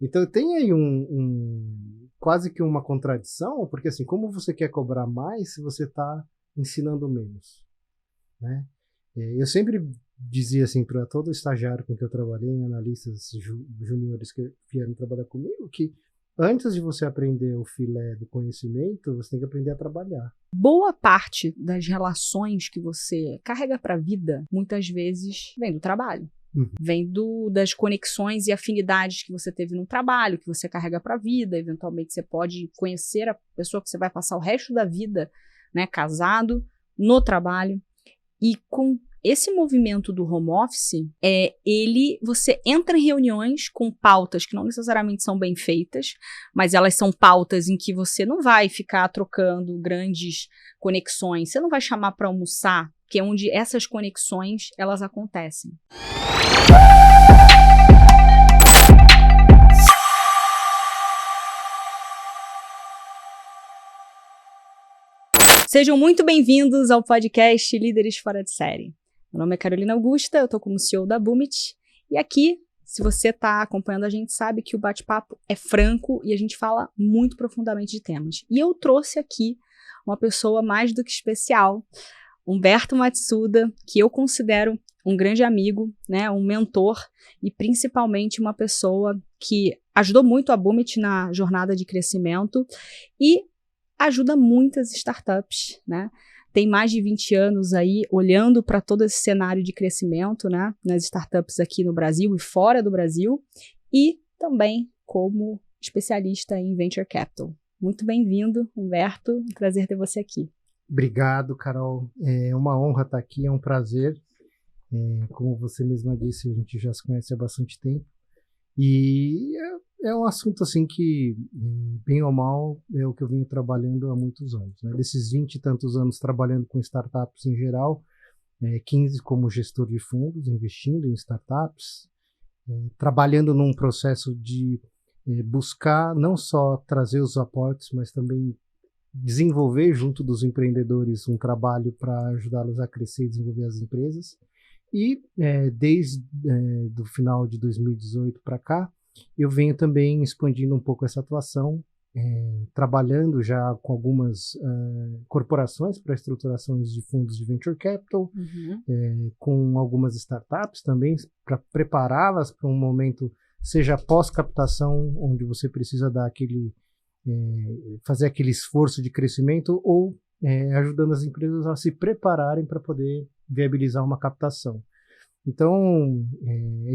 Então tem aí quase que uma contradição, porque assim, como você quer cobrar mais se você está ensinando menos, né? Eu sempre dizia assim para todo estagiário com que eu trabalhei, analistas juniores que vieram trabalhar comigo, que antes de você aprender o filé do conhecimento, você tem que aprender a trabalhar. Boa parte das relações que você carrega para a vida, muitas vezes, vem do trabalho. Vem das conexões e afinidades que você teve no trabalho, que você carrega para a vida. Eventualmente, você pode conhecer a pessoa que você vai passar o resto da vida, né, casado, no trabalho. E com esse movimento do home office, você entra em reuniões com pautas que não necessariamente são bem feitas, mas elas são pautas em que você não vai ficar trocando grandes conexões, você não vai chamar para almoçar, que é onde essas conexões elas acontecem. Sejam muito bem-vindos ao podcast Líderes Fora de Série. Meu nome é Carolina Augusta, eu estou como CEO da Boomit, e aqui, se você está acompanhando a gente, sabe que o bate-papo é franco e a gente fala muito profundamente de temas. E eu trouxe aqui uma pessoa mais do que especial, Humberto Matsuda, que eu considero um grande amigo, né, um mentor e principalmente uma pessoa que ajudou muito a Boomit na jornada de crescimento e ajuda muitas startups, né? Tem mais de 20 anos aí olhando para todo esse cenário de crescimento, né, nas startups aqui no Brasil e fora do Brasil, e também como especialista em Venture Capital. Muito bem-vindo, Humberto, um prazer ter você aqui. Obrigado, Carol. É uma honra estar aqui, é um prazer. Como você mesma disse, a gente já se conhece há bastante tempo. E é um assunto assim que, bem ou mal, é o que eu venho trabalhando há muitos anos, né? Desses 20 e tantos anos trabalhando com startups em geral, 15 como gestor de fundos, investindo em startups, trabalhando num processo de buscar não só trazer os aportes, mas também desenvolver junto dos empreendedores um trabalho para ajudá-los a crescer e desenvolver as empresas. E desde do final de 2018 para cá, eu venho também expandindo um pouco essa atuação, trabalhando já com algumas corporações para estruturações de fundos de Venture Capital, com algumas startups também, para prepará-las para um momento, seja pós-captação, onde você precisa dar fazer aquele esforço de crescimento, ou ajudando as empresas a se prepararem para poder viabilizar uma captação. Então,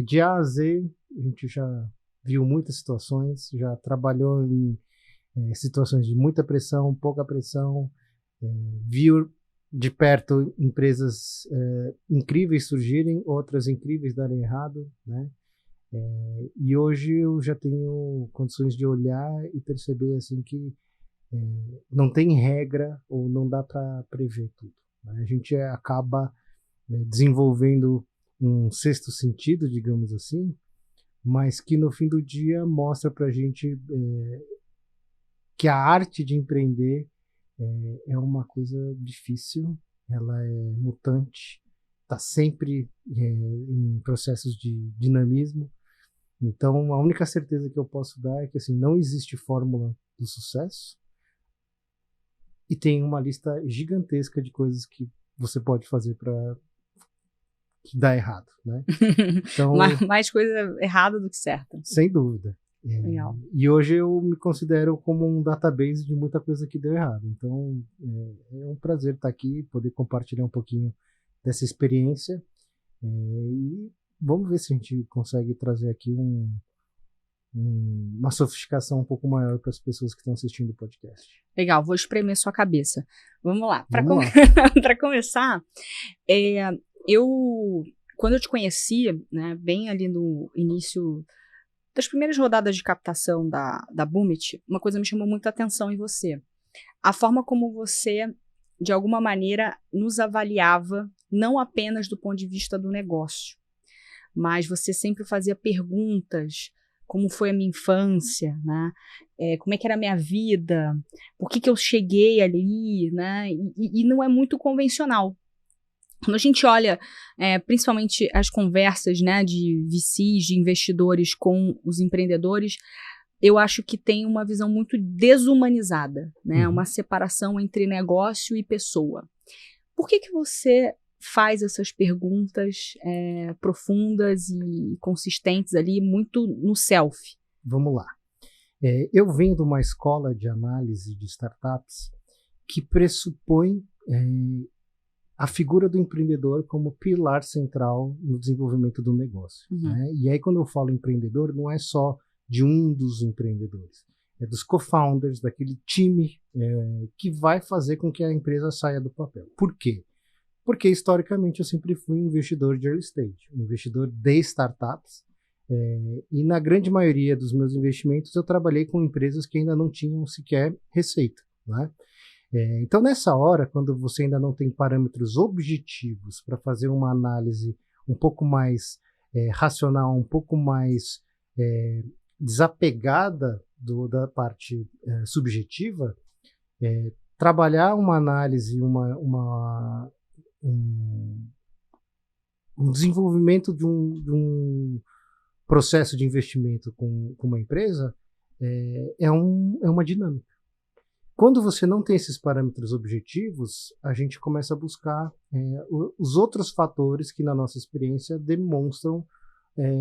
de A a Z, a gente já viu muitas situações, já trabalhou em situações de muita pressão, pouca pressão, viu de perto empresas incríveis surgirem, outras incríveis darem errado, né? E hoje eu já tenho condições de olhar e perceber assim que não tem regra ou não dá para prever tudo, né? A gente acaba desenvolvendo um sexto sentido, digamos assim, mas que no fim do dia mostra para a gente que a arte de empreender é uma coisa difícil, ela é mutante, está sempre em processos de dinamismo. Então, a única certeza que eu posso dar é que assim, não existe fórmula do sucesso e tem uma lista gigantesca de coisas que você pode fazer para que dá errado, né? Então, mais coisa errada do que certa. Sem dúvida. Legal. E hoje eu me considero como um database de muita coisa que deu errado. Então, é um prazer estar aqui, poder compartilhar um pouquinho dessa experiência. E vamos ver se a gente consegue trazer aqui uma sofisticação um pouco maior para as pessoas que estão assistindo o podcast. Legal, vou espremer sua cabeça. Vamos lá. Para começar, quando eu te conheci, né, bem ali no início das primeiras rodadas de captação da Boomit, uma coisa me chamou muita atenção em você. A forma como você, de alguma maneira, nos avaliava, não apenas do ponto de vista do negócio, mas você sempre fazia perguntas, como foi a minha infância, né? Como é que era a minha vida, por que eu cheguei ali, né? E não é muito convencional. Quando a gente olha, principalmente as conversas, né, de VCs, de investidores com os empreendedores, eu acho que tem uma visão muito desumanizada, né, uma separação entre negócio e pessoa. Por que você faz essas perguntas profundas e consistentes ali, muito no self? Vamos lá. Eu venho de uma escola de análise de startups que pressupõe a figura do empreendedor como pilar central no desenvolvimento do negócio. Né? E aí, quando eu falo empreendedor, não é só de um dos empreendedores, é dos co-founders, daquele time que vai fazer com que a empresa saia do papel. Por quê? Porque, historicamente, eu sempre fui um investidor de early stage, um investidor de startups, e na grande maioria dos meus investimentos eu trabalhei com empresas que ainda não tinham sequer receita, né? Então, nessa hora, quando você ainda não tem parâmetros objetivos para fazer uma análise um pouco mais racional, um pouco mais desapegada da parte subjetiva, trabalhar uma análise, um desenvolvimento de um processo de investimento com uma empresa é uma dinâmica. Quando você não tem esses parâmetros objetivos, a gente começa a buscar os outros fatores que, na nossa experiência, demonstram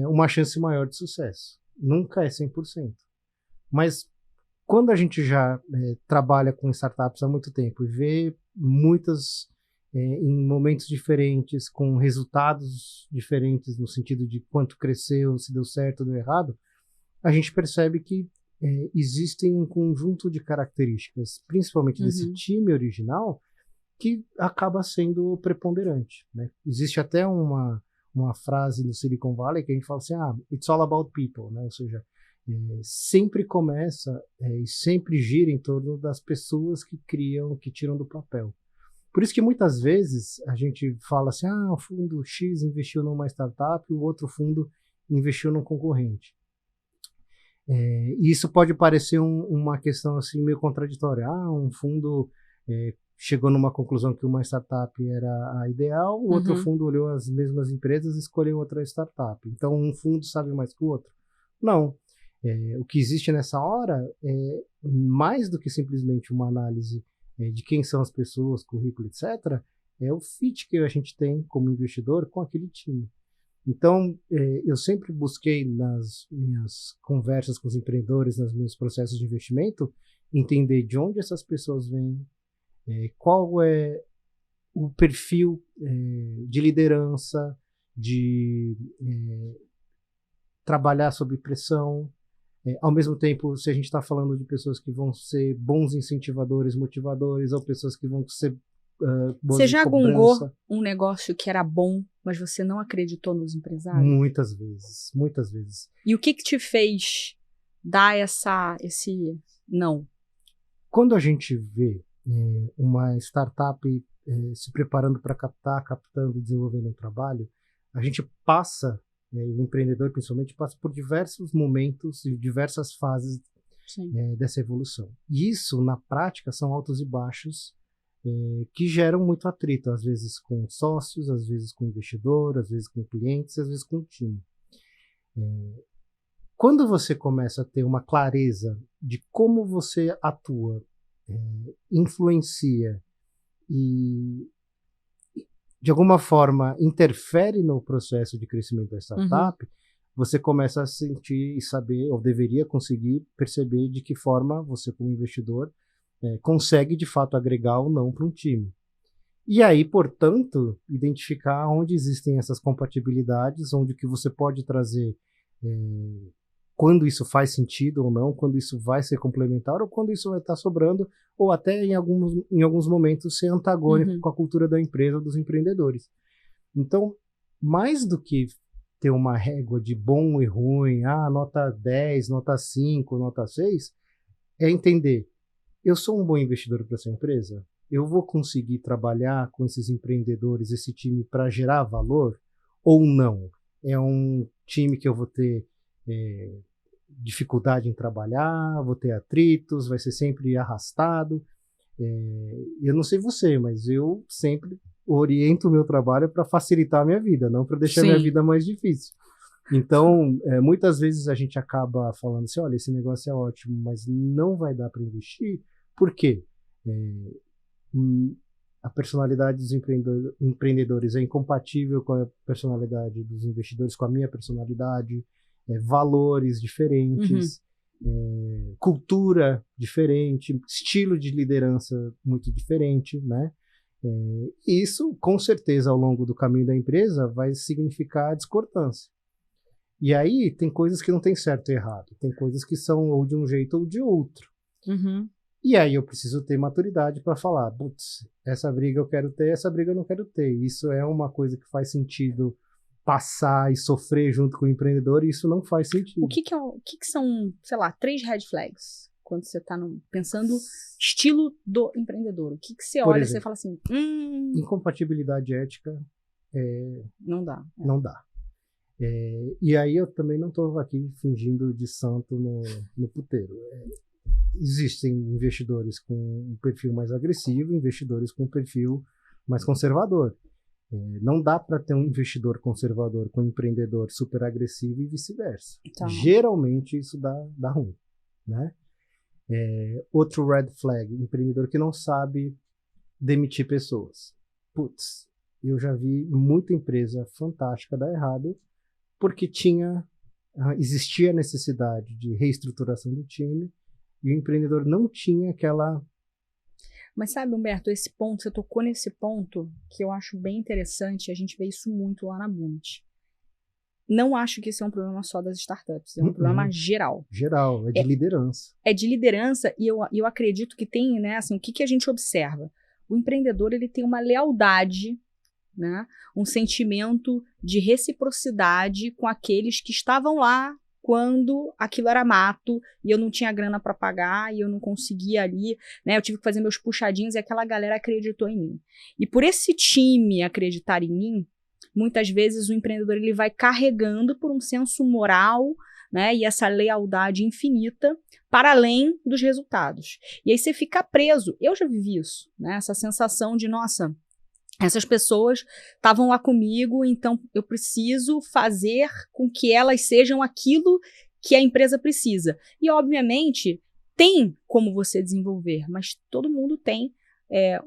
uma chance maior de sucesso. Nunca é 100%. Mas quando a gente já trabalha com startups há muito tempo e vê muitas em momentos diferentes, com resultados diferentes no sentido de quanto cresceu, se deu certo ou deu errado, a gente percebe que existem um conjunto de características, principalmente desse time original, que acaba sendo preponderante, né? Existe até uma frase no Silicon Valley que a gente fala assim, it's all about people, né? Ou seja, sempre começa e sempre gira em torno das pessoas que criam, que tiram do papel. Por isso que muitas vezes a gente fala assim, o fundo X investiu numa startup e o outro fundo investiu num concorrente. E isso pode parecer uma questão assim meio contraditória. Um fundo chegou numa conclusão que uma startup era a ideal, o outro fundo olhou as mesmas empresas e escolheu outra startup. Então, um fundo sabe mais que o outro? Não. O que existe nessa hora é mais do que simplesmente uma análise de quem são as pessoas, currículo, etc., é o fit que a gente tem como investidor com aquele time. Então, eu sempre busquei nas minhas conversas com os empreendedores, nos meus processos de investimento, entender de onde essas pessoas vêm, qual é o perfil de liderança, de trabalhar sob pressão. Ao mesmo tempo, se a gente está falando de pessoas que vão ser bons incentivadores, motivadores, ou pessoas que vão ser boas Você já de cobrança. gongou um negócio que era bom, mas você não acreditou nos empresários? Muitas vezes, muitas vezes. E o que te fez dar esse não? Quando a gente vê uma startup se preparando para captando e desenvolvendo um trabalho, a gente passa, o empreendedor principalmente, passa por diversos momentos e diversas fases dessa evolução. E isso, na prática, são altos e baixos que geram muito atrito, às vezes com sócios, às vezes com investidor, às vezes com clientes, às vezes com o time. Quando você começa a ter uma clareza de como você atua, influencia e, de alguma forma, interfere no processo de crescimento da startup, você começa a sentir e saber, ou deveria conseguir perceber de que forma você, como investidor, consegue, de fato, agregar ou não para um time. E aí, portanto, identificar onde existem essas compatibilidades, onde que você pode trazer, quando isso faz sentido ou não, quando isso vai ser complementar, ou quando isso vai estar sobrando, ou até em alguns momentos ser antagônico com a cultura da empresa ou dos empreendedores. Então, mais do que ter uma régua de bom e ruim, nota 10, nota 5, nota 6, é entender, eu sou um bom investidor para essa empresa? Eu vou conseguir trabalhar com esses empreendedores, esse time, para gerar valor? Ou não? É um time que eu vou ter dificuldade em trabalhar, vou ter atritos, vai ser sempre arrastado. Eu não sei você, mas eu sempre oriento o meu trabalho para facilitar a minha vida, não para deixar a minha vida mais difícil. Então, muitas vezes a gente acaba falando assim, olha, esse negócio é ótimo, mas não vai dar para investir. Por quê? A personalidade dos empreendedores é incompatível com a personalidade dos investidores, com a minha personalidade, valores diferentes, cultura diferente, estilo de liderança muito diferente, né? Isso, com certeza, ao longo do caminho da empresa, vai significar discordância. E aí, tem coisas que não tem certo e errado. Tem coisas que são ou de um jeito ou de outro. E aí, eu preciso ter maturidade para falar, putz, essa briga eu quero ter, essa briga eu não quero ter. Isso é uma coisa que faz sentido passar e sofrer junto com o empreendedor, e isso não faz sentido. O que são, sei lá, 3 red flags? Quando você está pensando estilo do empreendedor. O que você olha e você fala assim... Incompatibilidade ética não dá. Não dá. E aí eu também não estou aqui fingindo de santo no puteiro. Existem investidores com um perfil mais agressivo, investidores com um perfil mais conservador. Não dá para ter um investidor conservador com um empreendedor super agressivo e vice-versa. Então, geralmente isso dá ruim, né? Outro red flag, empreendedor que não sabe demitir pessoas. Putz, eu já vi muita empresa fantástica dar errado porque existia necessidade de reestruturação do time e o empreendedor não tinha aquela... Mas sabe, Humberto, esse ponto, você tocou nesse ponto que eu acho bem interessante, a gente vê isso muito lá na Bumit. Não acho que esse é um problema só das startups, é um problema geral. Geral, de liderança. É de liderança e eu acredito que tem, né, assim, o que a gente observa? O empreendedor, ele tem uma lealdade, né, um sentimento de reciprocidade com aqueles que estavam lá quando aquilo era mato e eu não tinha grana para pagar e eu não conseguia ali, né, eu tive que fazer meus puxadinhos e aquela galera acreditou em mim. E por esse time acreditar em mim, muitas vezes o empreendedor ele vai carregando por um senso moral, né, e essa lealdade infinita para além dos resultados. E aí você fica preso. Eu já vivi isso, né, essa sensação de, nossa, essas pessoas estavam lá comigo, então eu preciso fazer com que elas sejam aquilo que a empresa precisa. E, obviamente, tem como você desenvolver, mas todo mundo tem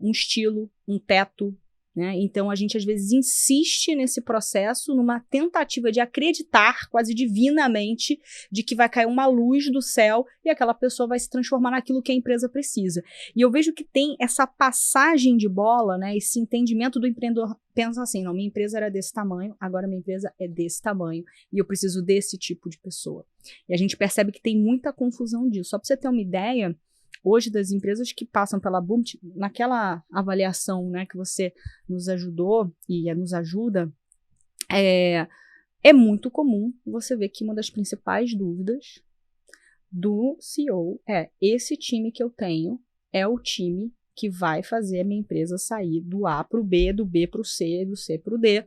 um estilo, um teto, né? Então, a gente, às vezes, insiste nesse processo numa tentativa de acreditar quase divinamente de que vai cair uma luz do céu e aquela pessoa vai se transformar naquilo que a empresa precisa. E eu vejo que tem essa passagem de bola, né? Esse entendimento do empreendedor. Pensa assim, não, minha empresa era desse tamanho, agora minha empresa é desse tamanho e eu preciso desse tipo de pessoa. E a gente percebe que tem muita confusão disso. Só para você ter uma ideia, hoje, das empresas que passam pela Bumit, naquela avaliação, né, que você nos ajudou e nos ajuda, é muito comum você ver que uma das principais dúvidas do CEO esse time que eu tenho é o time que vai fazer a minha empresa sair do A para o B, do B para o C, do C para o D.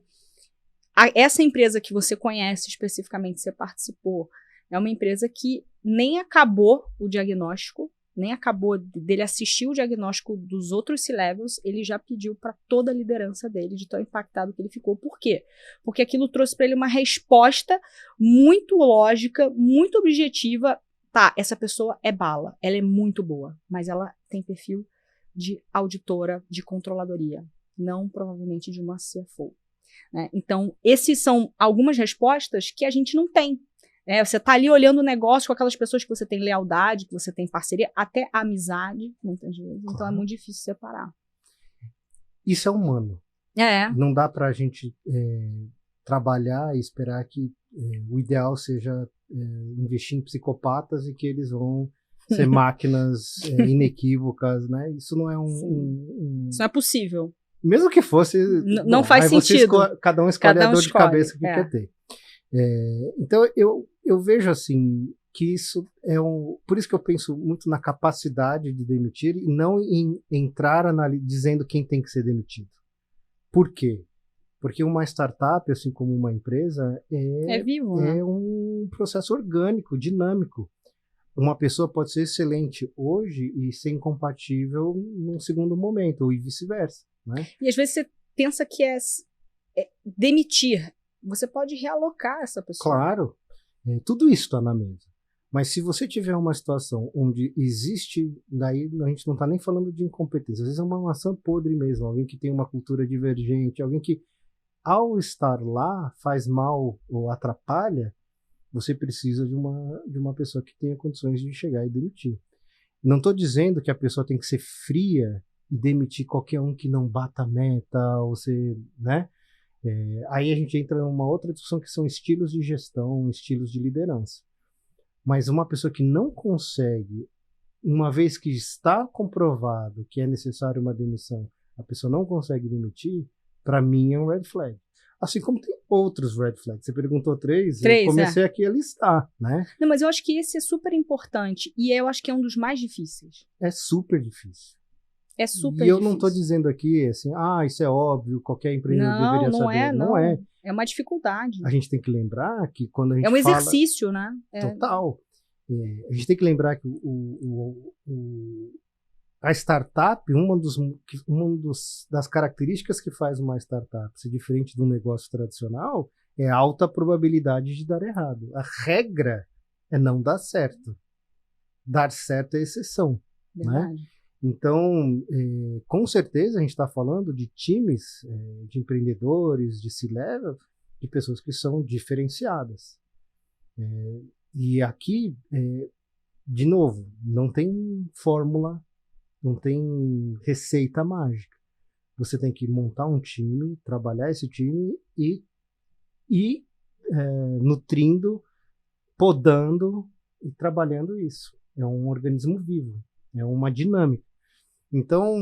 Essa empresa que você conhece especificamente, você participou, é uma empresa que nem acabou o diagnóstico, nem acabou dele assistir o diagnóstico dos outros C-levels, ele já pediu para toda a liderança dele, de tão impactado que ele ficou. Por quê? Porque aquilo trouxe para ele uma resposta muito lógica, muito objetiva. Tá, essa pessoa é bala, ela é muito boa, mas ela tem perfil de auditora, de controladoria, não provavelmente de uma CFO. Né? Então, esses são algumas respostas que a gente não tem. Você está ali olhando o negócio com aquelas pessoas que você tem lealdade, que você tem parceria, até amizade, muitas vezes. Então é muito difícil separar. Isso é humano. Não dá para a gente trabalhar e esperar que o ideal seja investir em psicopatas e que eles vão ser máquinas inequívocas, né? Isso não é Isso não é possível. Mesmo que fosse... Não faz sentido. Cada um escolhe a dor de cabeça que quer ter. Então, eu vejo assim que isso por isso que eu penso muito na capacidade de demitir e não em entrar dizendo quem tem que ser demitido. Por quê? Porque uma startup, assim como uma empresa, vivo, né? É um processo orgânico, dinâmico. Uma pessoa pode ser excelente hoje e ser incompatível num segundo momento, ou vice-versa. Né? E às vezes pensa que é demitir. Você pode realocar essa pessoa. Claro, tudo isso está na mesa. Mas se você tiver uma situação onde existe, daí a gente não está nem falando de incompetência, às vezes é uma maçã podre mesmo, alguém que tem uma cultura divergente, alguém que ao estar lá faz mal ou atrapalha, você precisa de uma pessoa que tenha condições de chegar e demitir. Não estou dizendo que a pessoa tem que ser fria e demitir qualquer um que não bata a meta, ou ser, né? Aí a gente entra numa outra discussão que são estilos de gestão, estilos de liderança. Mas uma pessoa que não consegue, uma vez que está comprovado que é necessário uma demissão, a pessoa não consegue demitir, para mim é um red flag. Assim como tem outros red flags. Você perguntou 3, eu comecei aqui a listar, né? Não, mas eu acho que esse é super importante e eu acho que é um dos mais difíceis. É super difícil. É super difícil. E eu não estou dizendo aqui assim, isso é óbvio, qualquer empreendedor deveria saber. Não é. É uma dificuldade. A gente tem que lembrar que quando a gente fala... É um exercício, né? Total. A gente tem que lembrar que a startup, uma das características que faz uma startup ser diferente do negócio tradicional é a alta probabilidade de dar errado. A regra é não dar certo. Dar certo é exceção. Verdade. Né? Então, com certeza a gente está falando de times de empreendedores, de C-level, de pessoas que são diferenciadas. E aqui, de novo, não tem fórmula, não tem receita mágica. Você tem que montar um time, trabalhar esse time e nutrindo, podando e trabalhando isso. É um organismo vivo, é uma dinâmica. Então,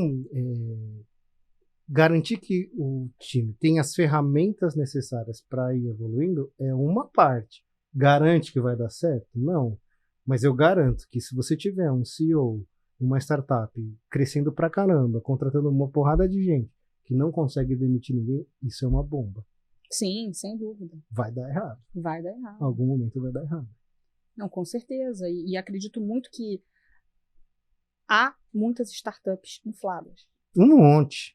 garantir que o time tem as ferramentas necessárias para ir evoluindo é uma parte. Garante que vai dar certo? Não. Mas eu garanto que se você tiver um CEO, uma startup crescendo pra caramba, contratando uma porrada de gente que não consegue demitir ninguém, isso é uma bomba. Sim, sem dúvida. Vai dar errado. Vai dar errado. Em algum momento vai dar errado. Não, com certeza. E acredito muito que há muitas startups infladas. Um monte.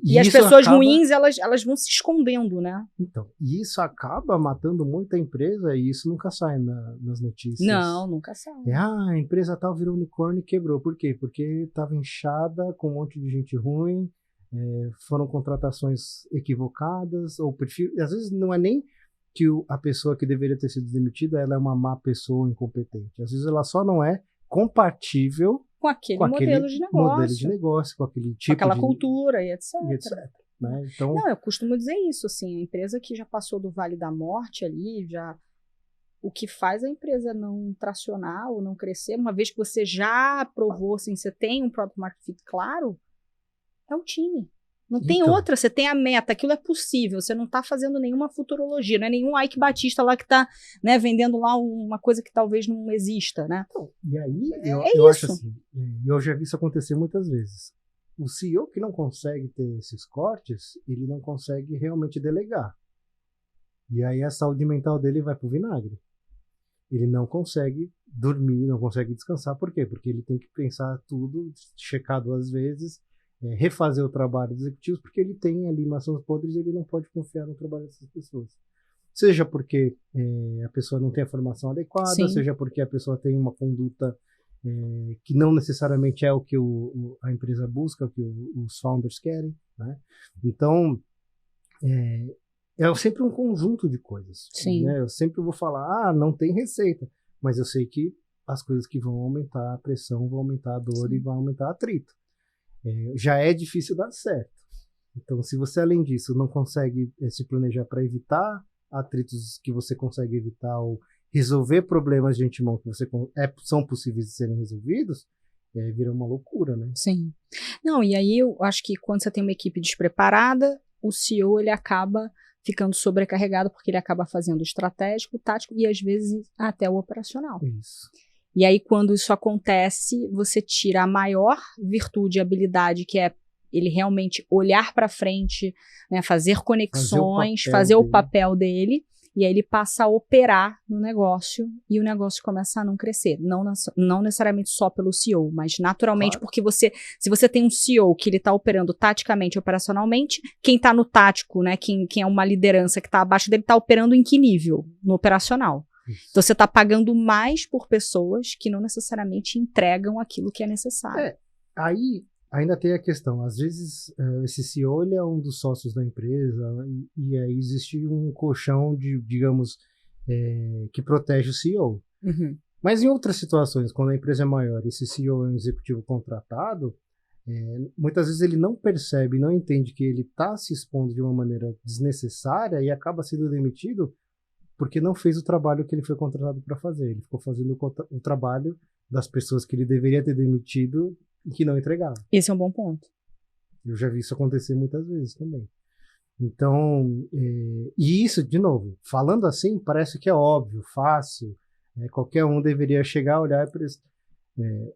E as pessoas ruins, elas vão se escondendo, né? Então, e isso acaba matando muita empresa e isso nunca sai nas notícias. Não, nunca sai. A empresa tal virou unicórnio e quebrou. Por quê? Porque estava inchada com um monte de gente ruim, foram contratações equivocadas, ou perfil. Às vezes não é nem que a pessoa que deveria ter sido demitida ela é uma má pessoa, incompetente. Às vezes ela só não é compatível com aquele modelo de negócio, com aquele tipo com aquela cultura e etc. Né? Então, não, eu costumo dizer isso, assim, a empresa que já passou do Vale da Morte ali, o que faz a empresa não tracionar ou não crescer, uma vez que você já provou, assim, você tem um product market fit claro, é o time. Não tem outra, você tem a meta, aquilo é possível, você não está fazendo nenhuma futurologia, não é nenhum Ike Batista lá que está, né, vendendo lá uma coisa que talvez não exista, né? E aí, eu acho assim, eu já vi isso acontecer muitas vezes. O CEO que não consegue ter esses cortes, ele não consegue realmente delegar. E aí a saúde mental dele vai pro vinagre. Ele não consegue dormir, não consegue descansar. Por quê? Porque ele tem que pensar tudo, checar 2 vezes, refazer o trabalho dos executivos, porque ele tem ali maçãs podres e ele não pode confiar no trabalho dessas pessoas. Seja porque a pessoa não tem a formação adequada, Sim. Seja porque a pessoa tem uma conduta que não necessariamente é o que a empresa busca, o que os founders querem, né? Então, é sempre um conjunto de coisas. Sim. Né? Eu sempre vou falar, não tem receita, mas eu sei que as coisas que vão aumentar a pressão, vão aumentar a dor. Sim. E vão aumentar atrito. Já é difícil dar certo. Então, se você, além disso, não consegue se planejar para evitar atritos que você consegue evitar ou resolver problemas de antemão que são possíveis de serem resolvidos, vira uma loucura, né? Sim. Não, e aí eu acho que quando você tem uma equipe despreparada, o CEO ele acaba ficando sobrecarregado porque ele acaba fazendo o estratégico, o tático e às vezes até o operacional. Isso. E aí, quando isso acontece, você tira a maior virtude e habilidade, que é ele realmente olhar para frente, né, fazer conexões, fazer o papel dele, e aí ele passa a operar no negócio e o negócio começa a não crescer. Não necessariamente só pelo CEO, mas naturalmente porque se você tem um CEO que ele está operando taticamente e operacionalmente, quem está no tático, né, quem é uma liderança que está abaixo dele, está operando em que nível? No operacional. Então você está pagando mais por pessoas que não necessariamente entregam aquilo que é necessário. Aí ainda tem a questão, às vezes esse CEO ele é um dos sócios da empresa e aí existe um colchão de, digamos, que protege o CEO. Uhum. Mas em outras situações, quando a empresa é maior e esse CEO é um executivo contratado, muitas vezes ele não percebe, não entende que ele está se expondo de uma maneira desnecessária e acaba sendo demitido porque não fez o trabalho que ele foi contratado para fazer. Ele ficou fazendo o trabalho das pessoas que ele deveria ter demitido e que não entregaram. Esse é um bom ponto. Eu já vi isso acontecer muitas vezes também. Então, e isso, de novo, falando assim, parece que é óbvio, fácil, qualquer um deveria chegar, olhar e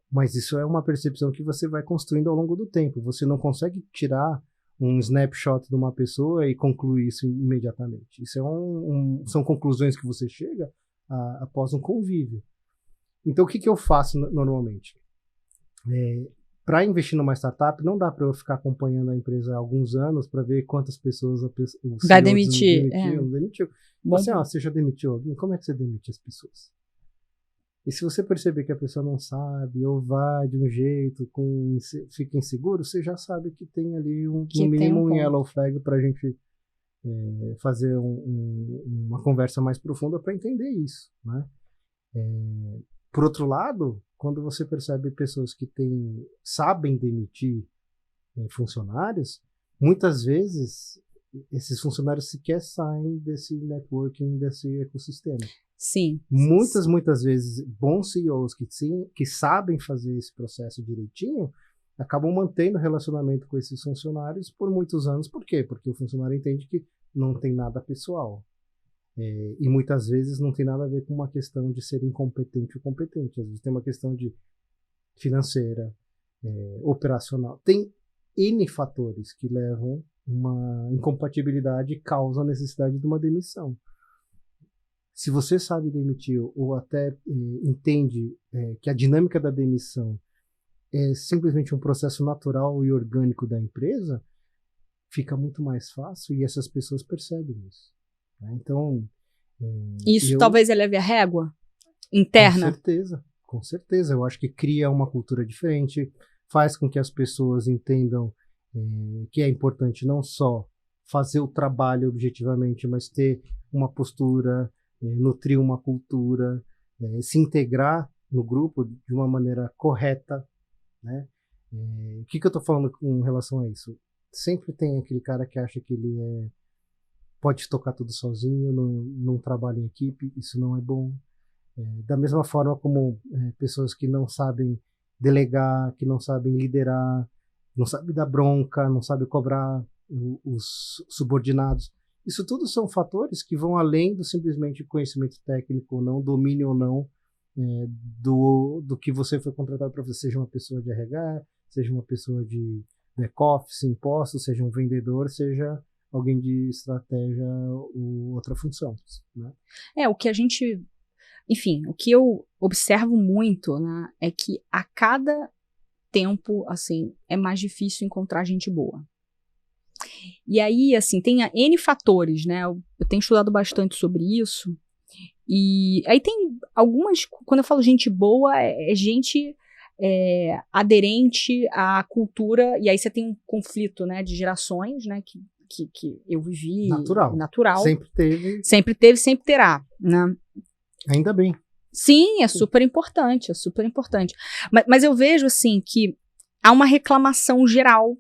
mas isso é uma percepção que você vai construindo ao longo do tempo. Você não consegue tirar um snapshot de uma pessoa e concluir isso imediatamente. Isso são conclusões que você chega após um convívio. Então, o que eu faço normalmente? Para investir numa startup, não dá para eu ficar acompanhando a empresa há alguns anos para ver quantas pessoas o vai demitir. Demitiu. Você já demitiu alguém? Como é que você demite as pessoas? E se você perceber que a pessoa não sabe, ou vai de um jeito, fica inseguro, você já sabe que tem ali no mínimo um yellow flag para a gente fazer uma conversa mais profunda para entender isso, né? Por outro lado, quando você percebe pessoas que sabem demitir funcionários, muitas vezes esses funcionários sequer saem desse networking, desse ecossistema. Sim. Muitas vezes, bons CEOs que sabem fazer esse processo direitinho, acabam mantendo relacionamento com esses funcionários por muitos anos. Por quê? Porque o funcionário entende que não tem nada pessoal. E muitas vezes não tem nada a ver com uma questão de ser incompetente ou competente. Às vezes tem uma questão de financeira, operacional. Tem N fatores que levam uma incompatibilidade e causam a necessidade de uma demissão. Se você sabe demitir ou até entende que a dinâmica da demissão é simplesmente um processo natural e orgânico da empresa, fica muito mais fácil e essas pessoas percebem isso. Né? Então, isso talvez eleve a régua interna? Com certeza. Eu acho que cria uma cultura diferente, faz com que as pessoas entendam que é importante não só fazer o trabalho objetivamente, mas ter uma postura, nutrir uma cultura, se integrar no grupo de uma maneira correta, né? O que eu estou falando com relação a isso? Sempre tem aquele cara que acha que ele pode tocar tudo sozinho, não trabalha em equipe, isso não é bom. Da mesma forma como pessoas que não sabem delegar, que não sabem liderar, não sabem dar bronca, não sabem cobrar os subordinados. Isso tudo são fatores que vão além do simplesmente conhecimento técnico ou não, domínio ou não, do que você foi contratado para fazer, seja uma pessoa de RH, seja uma pessoa de back-office, impostos, seja um vendedor, seja alguém de estratégia ou outra função. Né? O que a gente... Enfim, o que eu observo muito, né, é que a cada tempo, assim, é mais difícil encontrar gente boa. E aí, assim, tem N fatores, né? Eu tenho estudado bastante sobre isso. E aí tem algumas... Quando eu falo gente boa, é gente aderente à cultura. E aí você tem um conflito, né, de gerações, né? Que eu vivi. Natural. Sempre teve. Sempre teve, sempre terá, né? Ainda bem. Sim, é super importante, é super importante. Mas eu vejo, assim, que há uma reclamação geral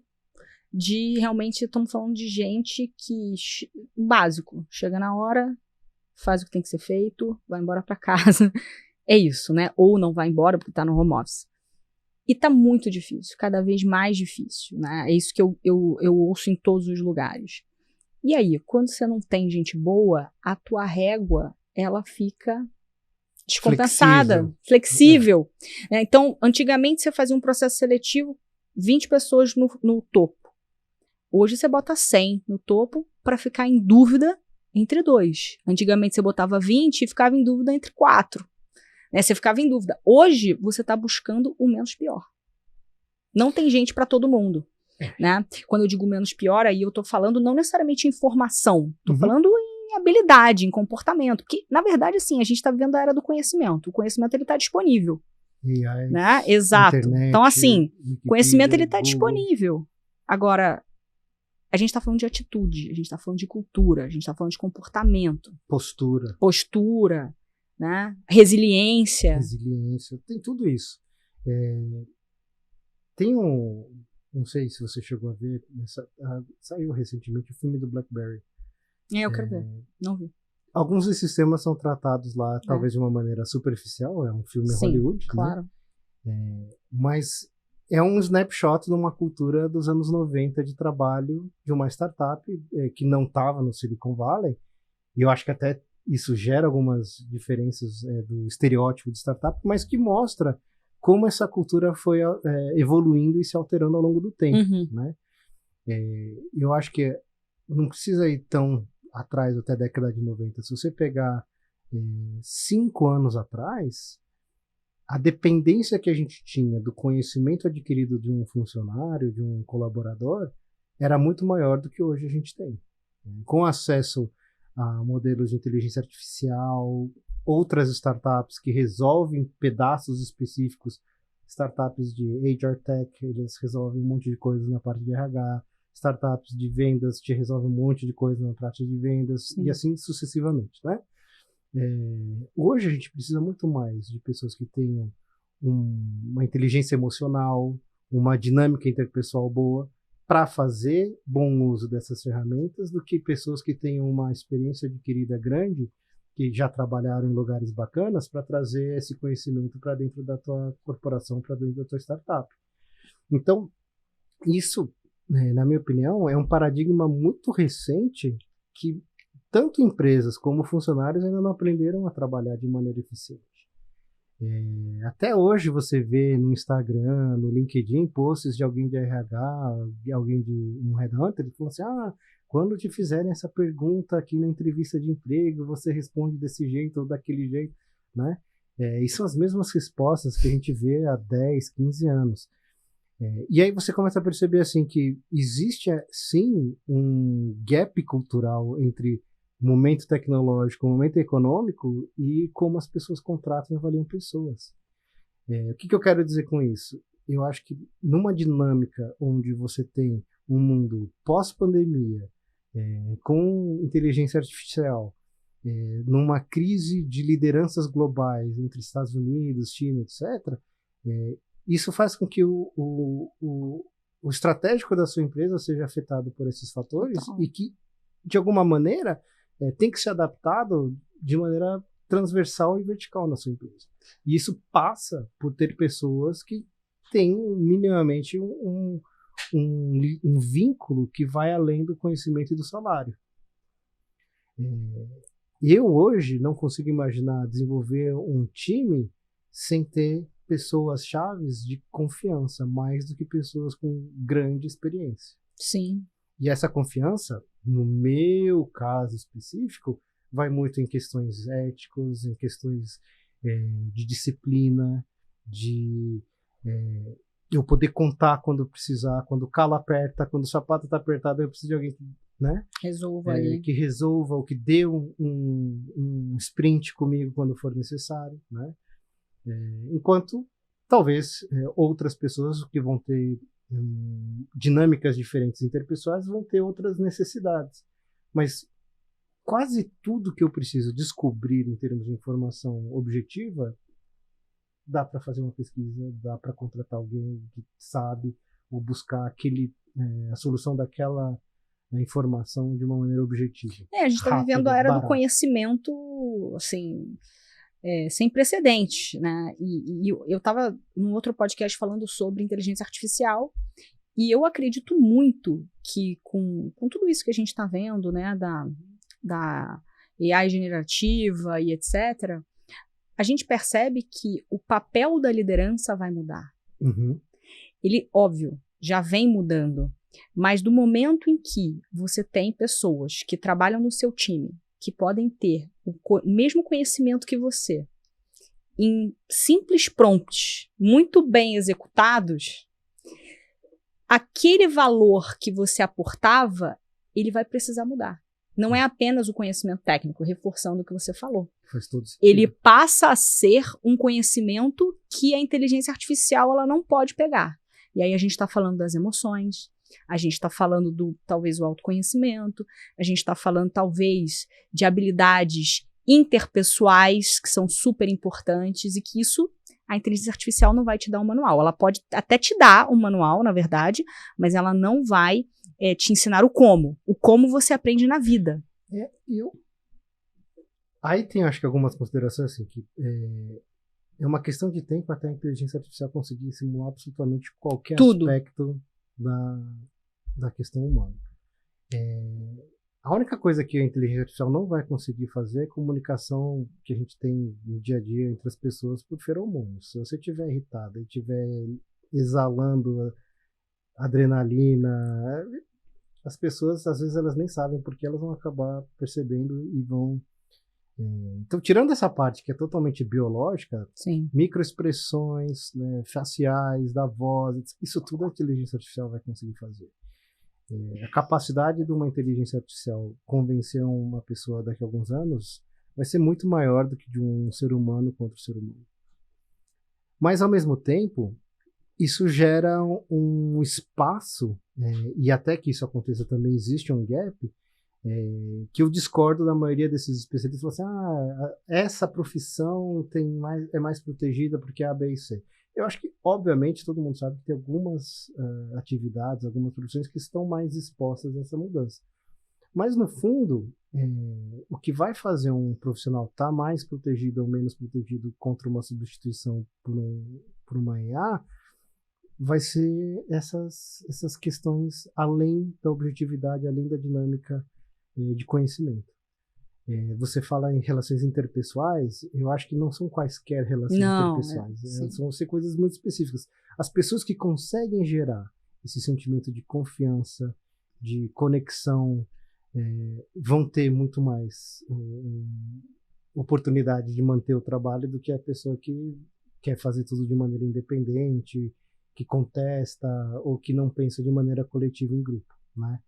de, realmente, estamos falando de gente que, básico, chega na hora, faz o que tem que ser feito, vai embora para casa. É isso, né? Ou não vai embora porque tá no home office. E tá muito difícil, cada vez mais difícil, né? É isso que eu ouço em todos os lugares. E aí, quando você não tem gente boa, a tua régua, ela fica descompensada, flexível. Então, antigamente você fazia um processo seletivo, 20 pessoas no topo. Hoje você bota 100 no topo para ficar em dúvida entre 2. Antigamente você botava 20 e ficava em dúvida entre 4. Né? Você ficava em dúvida. Hoje, você está buscando o menos pior. Não tem gente para todo mundo. Né? Quando eu digo menos pior, aí eu estou falando não necessariamente em informação. Estou falando em habilidade, em comportamento. Porque, na verdade, assim, a gente está vivendo a era do conhecimento. O conhecimento está disponível. Né? Exato. Internet, então, assim, Wikipedia, conhecimento ele está Google. disponível. Agora, a gente está falando de atitude, a gente está falando de cultura, a gente está falando de comportamento. Postura, né? Resiliência. Tem tudo isso. Tem não sei se você chegou a ver, saiu recentemente o filme do BlackBerry. Eu quero ver, não vi. Alguns desses temas são tratados lá, talvez de uma maneira superficial, é um filme Hollywood, claro. Né? Mas é um snapshot de uma cultura dos anos 90 de trabalho de uma startup que não estava no Silicon Valley, e eu acho que até isso gera algumas diferenças do estereótipo de startup, mas que mostra como essa cultura foi evoluindo e se alterando ao longo do tempo. Né? Eu acho que não precisa ir tão atrás até a década de 90. Se você pegar 5 anos atrás, a dependência que a gente tinha do conhecimento adquirido de um funcionário, de um colaborador, era muito maior do que hoje a gente tem. Com acesso a modelos de inteligência artificial, outras startups que resolvem pedaços específicos, startups de HR Tech, eles resolvem um monte de coisas na parte de RH, startups de vendas te resolvem um monte de coisa na parte de vendas, e assim sucessivamente, né? Hoje a gente precisa muito mais de pessoas que tenham uma inteligência emocional, uma dinâmica interpessoal boa, para fazer bom uso dessas ferramentas, do que pessoas que tenham uma experiência adquirida grande, que já trabalharam em lugares bacanas, para trazer esse conhecimento para dentro da tua corporação, para dentro da tua startup. Então, isso, na minha opinião, é um paradigma muito recente que tanto empresas como funcionários ainda não aprenderam a trabalhar de maneira eficiente. Até hoje você vê no Instagram, no LinkedIn, posts de alguém de RH, alguém de um headhunter, que falam assim, quando te fizerem essa pergunta aqui na entrevista de emprego, você responde desse jeito ou daquele jeito, né? E são as mesmas respostas que a gente vê há 10, 15 anos. E aí você começa a perceber assim que existe, sim, um gap cultural entre momento tecnológico, momento econômico e como as pessoas contratam e avaliam pessoas. O que eu quero dizer com isso? Eu acho que numa dinâmica onde você tem um mundo pós-pandemia, com inteligência artificial, numa crise de lideranças globais entre Estados Unidos, China, etc., isso faz com que o estratégico da sua empresa seja afetado por esses fatores e que, de alguma maneira, tem que ser adaptado de maneira transversal e vertical na sua empresa. E isso passa por ter pessoas que têm minimamente um vínculo que vai além do conhecimento e do salário. Eu hoje não consigo imaginar desenvolver um time sem ter pessoas chaves de confiança, mais do que pessoas com grande experiência. Sim. E essa confiança, no meu caso específico, vai muito em questões éticas, em questões de disciplina, de eu poder contar quando precisar, quando o calo aperta, quando o sapato está apertado, eu preciso de alguém que, né, que resolva, ou que dê um sprint comigo quando for necessário, né? Enquanto talvez outras pessoas que vão ter dinâmicas diferentes interpessoais vão ter outras necessidades. Mas quase tudo que eu preciso descobrir em termos de informação objetiva, dá para fazer uma pesquisa, dá para contratar alguém que sabe, ou buscar a solução daquela informação de uma maneira objetiva. A gente está vivendo a era do conhecimento, assim, sem precedentes, né? E eu estava num outro podcast falando sobre inteligência artificial, e eu acredito muito que com tudo isso que a gente está vendo, né, da AI generativa e etc., a gente percebe que o papel da liderança vai mudar. Ele, óbvio, já vem mudando, mas do momento em que você tem pessoas que trabalham no seu time, que podem ter o mesmo conhecimento que você, em simples prompts, muito bem executados, aquele valor que você aportava, ele vai precisar mudar. Não é apenas o conhecimento técnico, reforçando o que você falou. Faz todo sentido. Ele passa a ser um conhecimento que a inteligência artificial ela não pode pegar. E aí a gente está falando das emoções, a gente está falando do, talvez, o autoconhecimento, a gente está falando, talvez, de habilidades interpessoais, que são super importantes, e que isso, a inteligência artificial não vai te dar um manual. Ela pode até te dar um manual, na verdade, mas ela não vai te ensinar o como. O como você aprende na vida. Aí tem, acho que, algumas considerações, assim, que é uma questão de tempo até a inteligência artificial conseguir simular absolutamente qualquer aspecto da questão humana. A única coisa que a inteligência artificial não vai conseguir fazer é a comunicação que a gente tem no dia a dia entre as pessoas por feromônios. Se você estiver irritado e estiver exalando adrenalina, as pessoas, às vezes, elas nem sabem porque elas vão acabar percebendo e vão... Então, tirando essa parte que é totalmente biológica, Sim. Microexpressões, né, faciais, da voz, isso tudo a inteligência artificial vai conseguir fazer. A capacidade de uma inteligência artificial convencer uma pessoa daqui a alguns anos vai ser muito maior do que de um ser humano contra o ser humano. Mas, ao mesmo tempo, isso gera um espaço, e até que isso aconteça também existe um gap, que eu discordo da maioria desses especialistas. Falam assim, essa profissão é mais protegida porque é A, B e C. Eu acho que, obviamente, todo mundo sabe que tem algumas atividades, algumas profissões que estão mais expostas a essa mudança. Mas, no fundo, o que vai fazer um profissional estar mais protegido ou menos protegido contra uma substituição por uma IA vai ser essas questões além da objetividade, além da dinâmica de conhecimento. Você fala em relações interpessoais, eu acho que não são quaisquer relações interpessoais. Vão ser coisas muito específicas. As pessoas que conseguem gerar esse sentimento de confiança, de conexão, vão ter muito mais oportunidade de manter o trabalho do que a pessoa que quer fazer tudo de maneira independente, que contesta ou que não pensa de maneira coletiva em grupo, né?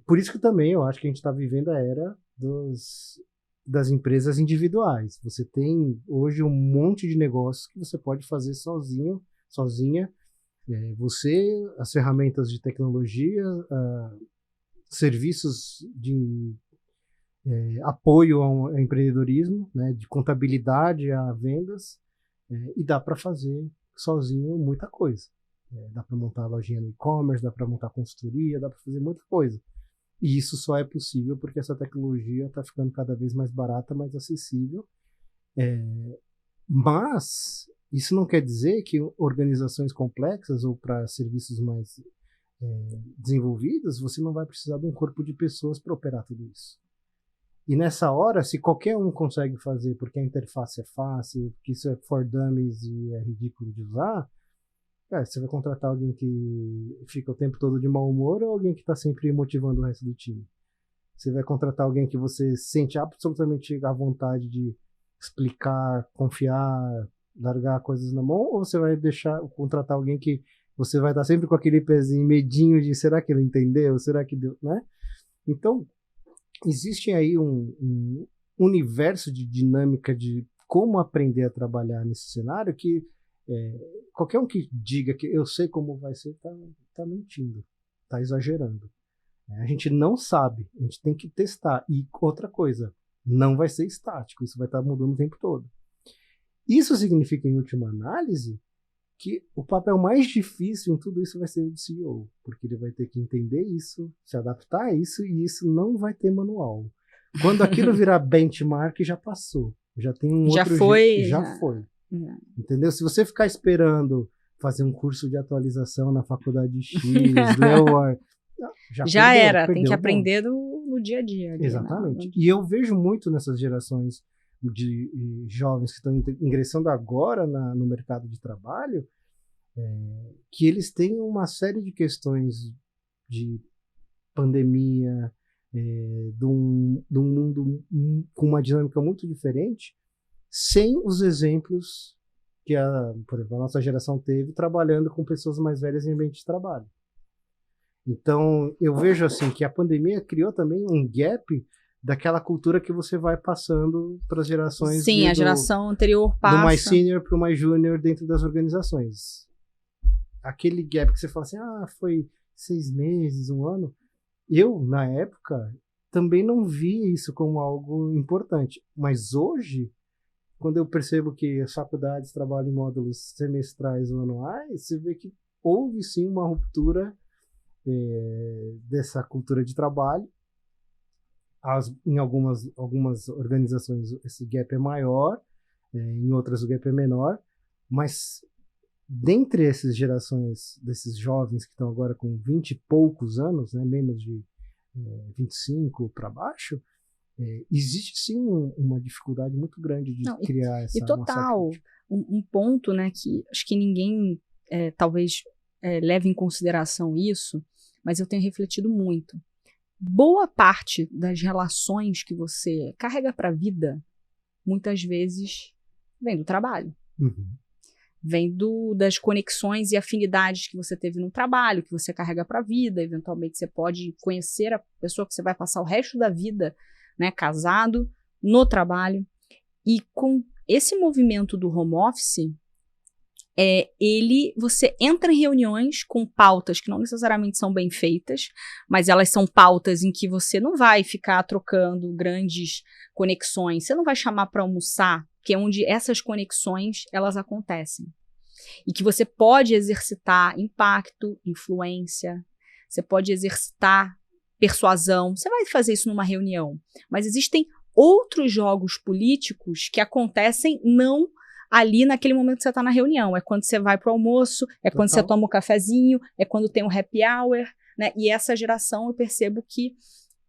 Por isso que também eu acho que a gente está vivendo a era das empresas individuais. Você tem hoje um monte de negócios que você pode fazer sozinho, sozinha. As ferramentas de tecnologia, serviços de apoio ao empreendedorismo, né, de contabilidade a vendas, e dá para fazer sozinho muita coisa. Dá para montar lojinha no e-commerce, dá para montar consultoria, dá para fazer muita coisa. E isso só é possível porque essa tecnologia está ficando cada vez mais barata, mais acessível. Mas isso não quer dizer que organizações complexas ou para serviços mais desenvolvidos, você não vai precisar de um corpo de pessoas para operar tudo isso. E nessa hora, se qualquer um consegue fazer porque a interface é fácil, porque isso é for dummies e é ridículo de usar, você vai contratar alguém que fica o tempo todo de mau humor ou alguém que está sempre motivando o resto do time? Você vai contratar alguém que você sente absolutamente à vontade de explicar, confiar, largar coisas na mão, ou você vai contratar alguém que você vai estar sempre com aquele pezinho, medinho de será que ele entendeu? Será que deu, né? Então, existe aí um universo de dinâmica de como aprender a trabalhar nesse cenário que qualquer um que diga que eu sei como vai ser tá mentindo, tá exagerando. A gente não sabe, a gente tem que testar. E outra coisa, não vai ser estático, isso vai estar mudando o tempo todo. Isso significa, em última análise, que o papel mais difícil em tudo isso vai ser o do CEO, porque ele vai ter que entender isso, se adaptar a isso, e isso não vai ter manual. Quando aquilo virar benchmark, já passou. Já tem um outro jeito. Já foi. Entendeu? Se você ficar esperando fazer um curso de atualização na faculdade X, já era, tem que aprender no dia a dia. Exatamente. E eu vejo muito nessas gerações de jovens que estão ingressando agora no mercado de trabalho, que eles têm uma série de questões de pandemia, de um mundo com uma dinâmica muito diferente, sem os exemplos que, por exemplo, a nossa geração teve trabalhando com pessoas mais velhas em ambiente de trabalho. Então, eu vejo assim que a pandemia criou também um gap daquela cultura que você vai passando para as gerações. Sim, a geração anterior passa. Do mais senior para o mais junior dentro das organizações. Aquele gap que você fala assim, foi 6 meses, 1 ano. Eu, na época, também não vi isso como algo importante. Mas hoje, quando eu percebo que as faculdades trabalham em módulos semestrais ou anuais, você vê que houve sim uma ruptura dessa cultura de trabalho. Em algumas organizações esse gap é maior, em outras o gap é menor, mas dentre essas gerações, desses jovens que estão agora com 20 e poucos anos, né, menos de 25 para baixo, existe sim uma dificuldade muito grande de criar essa massa crítica. E total, um ponto, né, que acho que ninguém talvez leve em consideração isso, mas eu tenho refletido muito. Boa parte das relações que você carrega para a vida, muitas vezes, vem do trabalho. Uhum. Vem das conexões e afinidades que você teve no trabalho, que você carrega para a vida. Eventualmente, você pode conhecer a pessoa que você vai passar o resto da vida, né, casado, no trabalho. E com esse movimento do home office, você entra em reuniões com pautas que não necessariamente são bem feitas, mas elas são pautas em que você não vai ficar trocando grandes conexões, você não vai chamar para almoçar, que é onde essas conexões elas acontecem. E que você pode exercitar impacto, influência, você pode exercitar persuasão, você vai fazer isso numa reunião, mas existem outros jogos políticos que acontecem não ali naquele momento que você está na reunião. É quando você vai para o almoço, quando você toma um cafezinho, é quando tem um happy hour, né? E essa geração eu percebo que,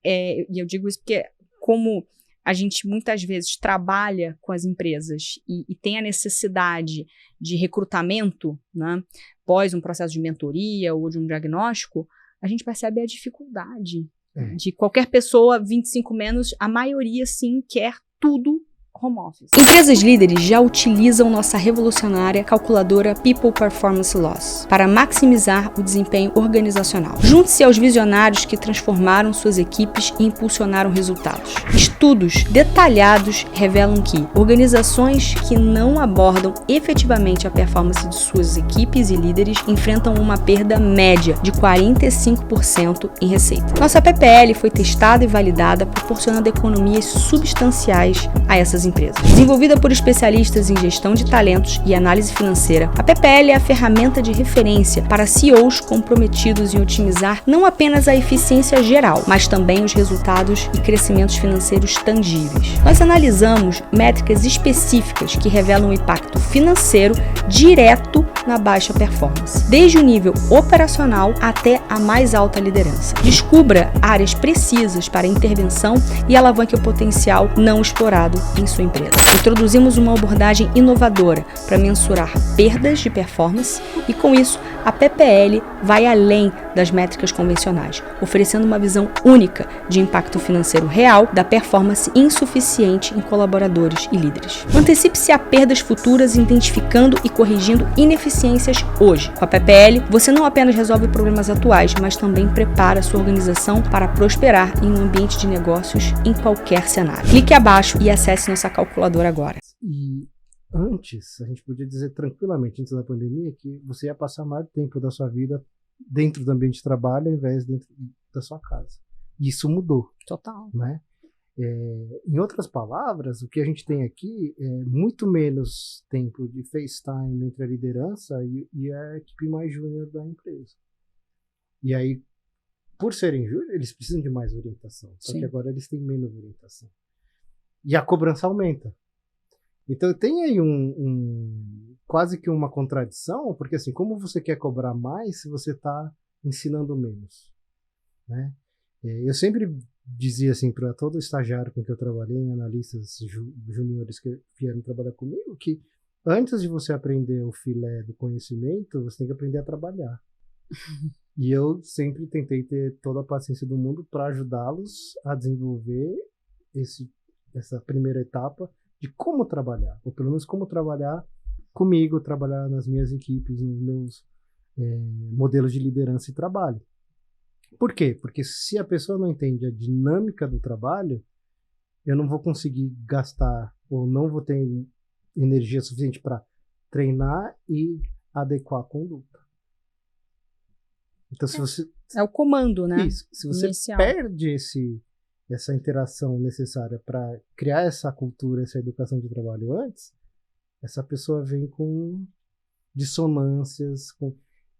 e eu digo isso porque como a gente muitas vezes trabalha com as empresas e tem a necessidade de recrutamento, né, pós um processo de mentoria ou de um diagnóstico, a gente percebe a dificuldade de qualquer pessoa 25 menos, a maioria sim quer tudo home office. Empresas líderes já utilizam nossa revolucionária calculadora People Performance Loss para maximizar o desempenho organizacional. Junte-se aos visionários que transformaram suas equipes e impulsionaram resultados. Estudos detalhados revelam que organizações que não abordam efetivamente a performance de suas equipes e líderes enfrentam uma perda média de 45% em receita. Nossa PPL foi testada e validada, proporcionando economias substanciais a essas empresas. Desenvolvida por especialistas em gestão de talentos e análise financeira, a PPL é a ferramenta de referência para CEOs comprometidos em otimizar não apenas a eficiência geral, mas também os resultados e crescimentos financeiros tangíveis. Nós analisamos métricas específicas que revelam o impacto financeiro direto na baixa performance, desde o nível operacional até a mais alta liderança. Descubra áreas precisas para intervenção e alavanque o potencial não explorado em sua empresa. Introduzimos uma abordagem inovadora para mensurar perdas de performance e, com isso, a PPL vai além das métricas convencionais, oferecendo uma visão única de impacto financeiro real da performance insuficiente em colaboradores e líderes. Antecipe-se a perdas futuras identificando e corrigindo ineficiências hoje. Com a PPL, você não apenas resolve problemas atuais, mas também prepara sua organização para prosperar em um ambiente de negócios em qualquer cenário. Clique abaixo e acesse nossa calculadora agora. E antes, a gente podia dizer tranquilamente, antes da pandemia, que você ia passar mais tempo da sua vida dentro do ambiente de trabalho ao invés de dentro da sua casa. E isso mudou. Total. Né? Em outras palavras, o que a gente tem aqui é muito menos tempo de FaceTime entre a liderança e a equipe mais júnior da empresa. E aí, por serem júnior, eles precisam de mais orientação. Só que agora eles têm menos orientação. E a cobrança aumenta. Então tem aí quase que uma contradição, porque assim, como você quer cobrar mais se você está ensinando menos? Né? Eu sempre dizia assim para todo estagiário com que eu trabalhei, analistas juniores que vieram trabalhar comigo, que antes de você aprender o filé do conhecimento, você tem que aprender a trabalhar. E eu sempre tentei ter toda a paciência do mundo para ajudá-los a desenvolver essa primeira etapa de como trabalhar, ou pelo menos como trabalhar comigo, trabalhar nas minhas equipes, nos meus modelos de liderança e trabalho. Por quê? Porque se a pessoa não entende a dinâmica do trabalho, eu não vou conseguir gastar ou não vou ter energia suficiente para treinar e adequar a conduta. Então, se você... É o comando, né? Isso. Se você Inicial. perde essa interação necessária para criar essa cultura, essa educação de trabalho antes, essa pessoa vem com dissonâncias.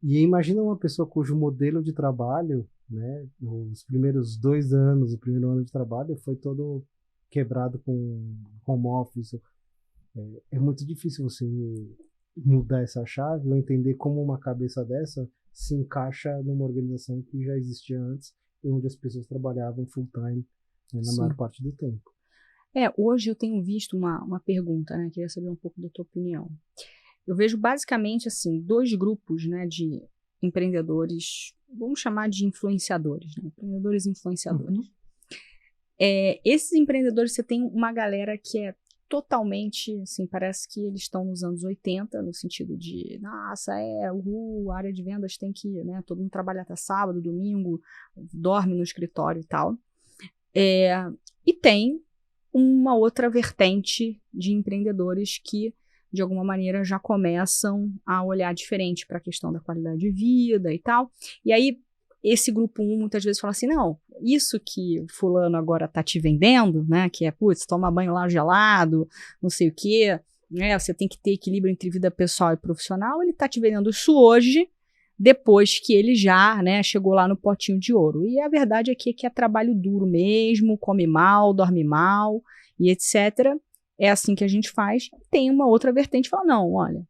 E imagina uma pessoa cujo modelo de trabalho, né, os primeiros 2 anos, o primeiro ano de trabalho foi todo quebrado com home office. É muito difícil você mudar essa chave ou entender como uma cabeça dessa se encaixa numa organização que já existia antes e onde as pessoas trabalhavam full time, né, na maior parte do tempo. Hoje eu tenho visto uma pergunta, né? Queria saber um pouco da tua opinião. Eu vejo basicamente, assim, 2 grupos, né, de empreendedores, vamos chamar de influenciadores, né? Empreendedores influenciadores. Uhum. Esses empreendedores, você tem uma galera que é totalmente, assim, parece que eles estão nos anos 80, no sentido de, nossa, a área de vendas tem que, né, todo mundo trabalha até sábado, domingo, dorme no escritório e tal. E tem uma outra vertente de empreendedores que, de alguma maneira, já começam a olhar diferente para a questão da qualidade de vida e tal. E aí, esse grupo 1 muitas vezes fala assim, não, isso que o fulano agora tá te vendendo, né, que é, putz, toma banho lá gelado, não sei o quê, né, você tem que ter equilíbrio entre vida pessoal e profissional, ele tá te vendendo isso hoje, depois que ele já, né, chegou lá no potinho de ouro. E a verdade aqui é que é trabalho duro mesmo, come mal, dorme mal e etc. É assim que a gente faz. Tem uma outra vertente que fala, não, olha,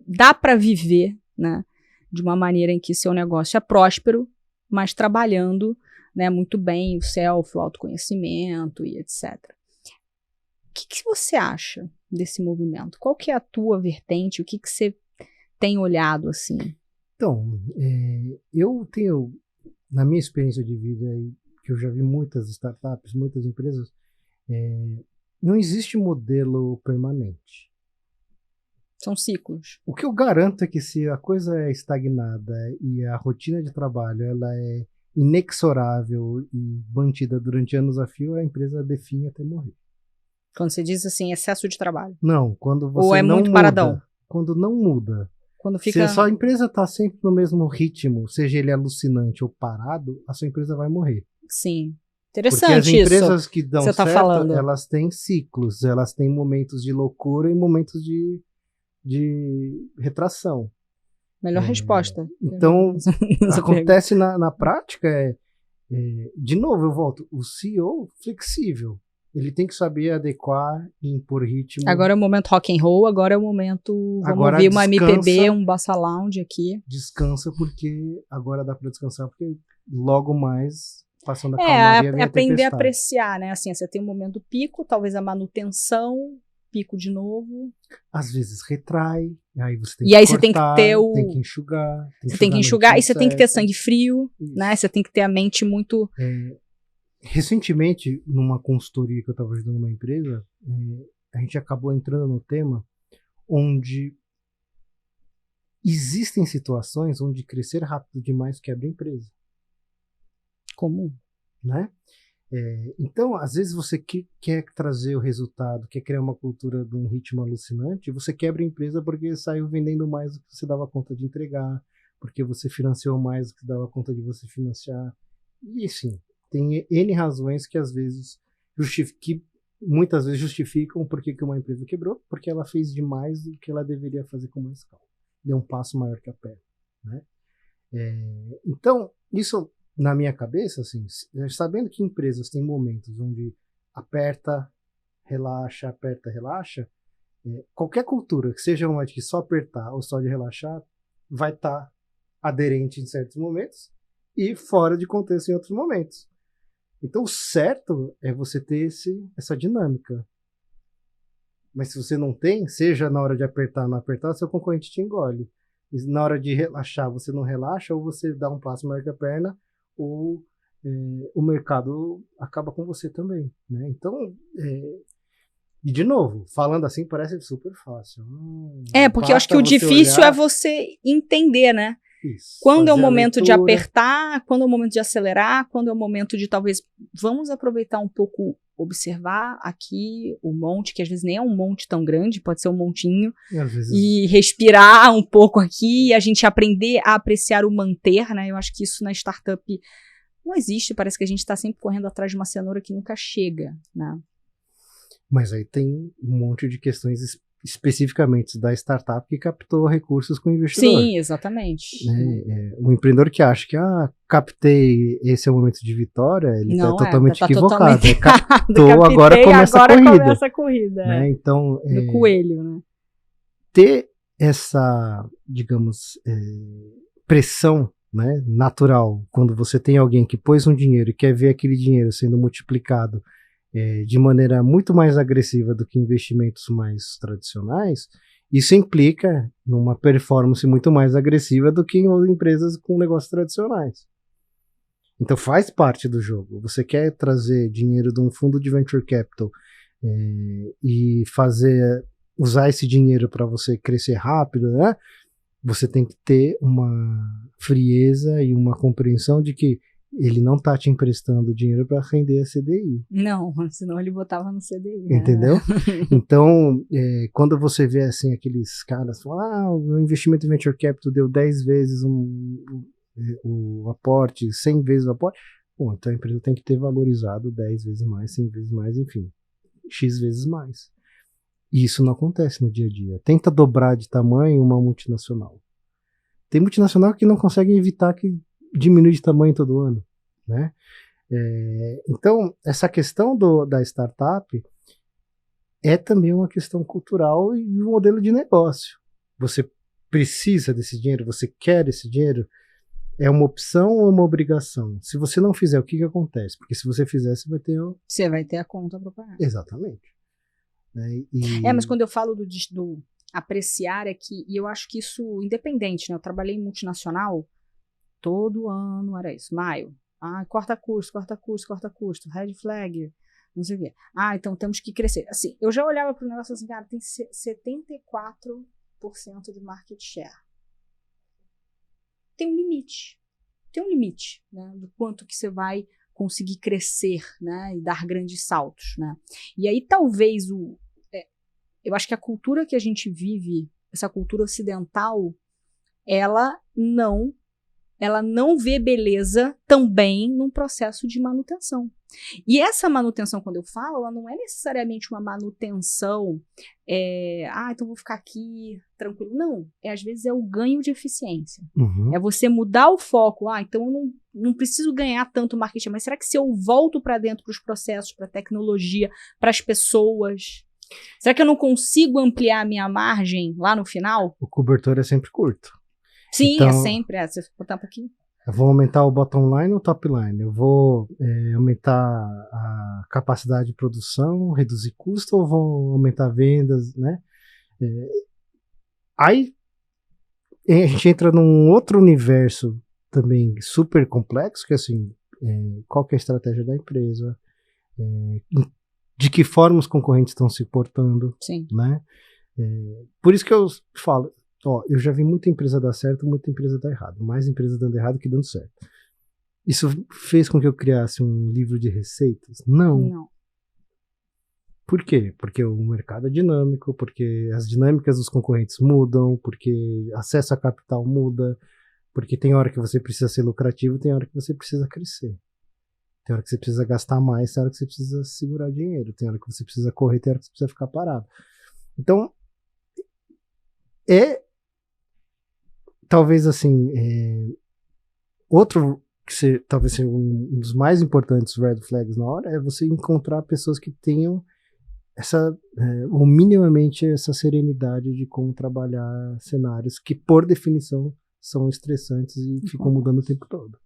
dá para viver, né, de uma maneira em que seu negócio é próspero, mas trabalhando, né, muito bem o autoconhecimento e etc. O que você acha desse movimento? Qual que é a tua vertente? O que você tem olhado assim? Então, eu tenho, na minha experiência de vida, que eu já vi muitas startups, muitas empresas, não existe modelo permanente. São ciclos. O que eu garanto é que se a coisa é estagnada e a rotina de trabalho ela é inexorável e mantida durante anos a fio, a empresa definha até morrer. Quando você diz assim, excesso de trabalho. Não, quando você Ou é não muito muda. paradão? Quando não muda. Quando fica... Se a sua empresa está sempre no mesmo ritmo, seja ele alucinante ou parado, a sua empresa vai morrer. Sim. Porque Interessante as empresas isso que dão você tá certo, falando. elas têm ciclos, elas têm momentos de loucura e momentos de retração. Melhor resposta. Então, acontece na prática, de novo, eu volto, o CEO flexível, ele tem que saber adequar e impor ritmo. Agora é o momento rock and roll, agora é o momento, vamos Agora ouvir uma descansa, MPB, um bossa lounge aqui. Descansa porque agora dá para descansar, porque logo mais, passando a calmaria, vem a aprender a tempestade. apreciar, né? Assim, você tem um momento pico, talvez a manutenção, pico de novo. Às vezes retrai, aí você tem E que aí cortar, você tem que ter tem que enxugar. Você tem que enxugar e você tem que ter certo. sangue frio, né? Você tem que ter a mente muito... Recentemente, numa consultoria que eu estava ajudando uma empresa, a gente acabou entrando no tema onde existem situações onde crescer rápido demais quebra a empresa. Comum. Né? Então, às vezes você quer trazer o resultado, quer criar uma cultura de um ritmo alucinante, você quebra a empresa porque saiu vendendo mais do que você dava conta de entregar, porque você financiou mais do que dava conta de você financiar. E assim, tem N razões que às vezes muitas vezes justificam por que uma empresa quebrou, porque ela fez demais do que ela deveria fazer com mais calma. Deu um passo maior que a perna. Né? Então, isso... Na minha cabeça, assim, sabendo que empresas têm momentos onde aperta, relaxa, qualquer cultura, que seja uma de só apertar ou só de relaxar, vai estar aderente em certos momentos e fora de contexto em outros momentos. Então, o certo é você ter essa dinâmica. Mas se você não tem, seja na hora de apertar ou não apertar, seu concorrente te engole. E na hora de relaxar, você não relaxa, ou você dá um passo maior que a perna, ou o mercado acaba com você também, né? Então, e de novo, falando assim, parece super fácil. Porque eu acho que o difícil é você entender, né? Isso, quando é o momento de apertar, quando é o momento de acelerar, quando é o momento de talvez, vamos aproveitar um pouco, observar aqui o monte, que às vezes nem é um monte tão grande, pode ser um montinho, e respirar um pouco aqui, e a gente aprender a apreciar o manter, né? Eu acho que isso na startup não existe, parece que a gente está sempre correndo atrás de uma cenoura que nunca chega, né? Mas aí tem um monte de questões especificamente da startup que captou recursos com o investidor. Sim, exatamente. O empreendedor que acha que captei, esse é o momento de vitória, ele está totalmente equivocado. Totalmente captou, agora começa a corrida. Né? Então, do coelho, né? Ter essa, digamos, pressão, né, natural, quando você tem alguém que pôs um dinheiro e quer ver aquele dinheiro sendo multiplicado de maneira muito mais agressiva do que investimentos mais tradicionais, isso implica numa performance muito mais agressiva do que em empresas com negócios tradicionais. Então faz parte do jogo. Você quer trazer dinheiro de um fundo de venture capital e usar esse dinheiro para você crescer rápido, né? Você tem que ter uma frieza e uma compreensão de que ele não tá te emprestando dinheiro para render a CDI. Não, senão ele botava no CDI. Entendeu? Então, quando você vê assim aqueles caras falam, o meu investimento em venture capital deu 10 vezes o aporte, 100 vezes o aporte, bom, então a empresa tem que ter valorizado 10 vezes mais, 100 vezes mais, enfim, X vezes mais. E isso não acontece no dia a dia. Tenta dobrar de tamanho uma multinacional. Tem multinacional que não consegue evitar que diminui de tamanho todo ano, né? Então, essa questão da startup é também uma questão cultural e um modelo de negócio. Você precisa desse dinheiro, você quer esse dinheiro, é uma opção ou uma obrigação? Se você não fizer, o que acontece? Porque se você fizer, você vai ter... Você vai ter a conta para pagar. Exatamente. Né? Mas quando eu falo do apreciar e eu acho que isso, independente, né? Eu trabalhei em multinacional, todo ano era isso, maio. Corta custo, red flag, não sei o quê. Então temos que crescer. Assim, eu já olhava para o negócio assim, cara, tem 74% de market share. Tem um limite, né, do quanto que você vai conseguir crescer, né, e dar grandes saltos, né. E aí talvez eu acho que a cultura que a gente vive, essa cultura ocidental, ela não vê beleza também num processo de manutenção. E essa manutenção, quando eu falo, ela não é necessariamente uma manutenção, então vou ficar aqui tranquilo. Não, às vezes é o ganho de eficiência. Uhum. É você mudar o foco. Então eu não preciso ganhar tanto marketing, mas será que se eu volto para dentro para os processos, para a tecnologia, para as pessoas, será que eu não consigo ampliar a minha margem lá no final? O cobertor é sempre curto. Sim, então, é sempre. Você botar um pouquinho. Eu vou aumentar o bottom line ou top line? Eu vou aumentar a capacidade de produção, reduzir custo, ou vou aumentar vendas, né? Aí a gente entra num outro universo também super complexo, que é assim, qual que é a estratégia da empresa, de que forma os concorrentes estão se portando. Sim. Né? Por isso que eu falo, eu já vi muita empresa dar certo, muita empresa dar errado. Mais empresa dando errado que dando certo. Isso fez com que eu criasse um livro de receitas? Não. Por quê? Porque o mercado é dinâmico, porque as dinâmicas dos concorrentes mudam, porque acesso a capital muda, porque tem hora que você precisa ser lucrativo, tem hora que você precisa crescer. Tem hora que você precisa gastar mais, tem hora que você precisa segurar dinheiro, tem hora que você precisa correr, tem hora que você precisa ficar parado. Então, talvez assim, outro que talvez seja um dos mais importantes red flags na hora é você encontrar pessoas que tenham ou minimamente essa serenidade de como trabalhar cenários que, por definição, são estressantes e ficam mudando o tempo todo.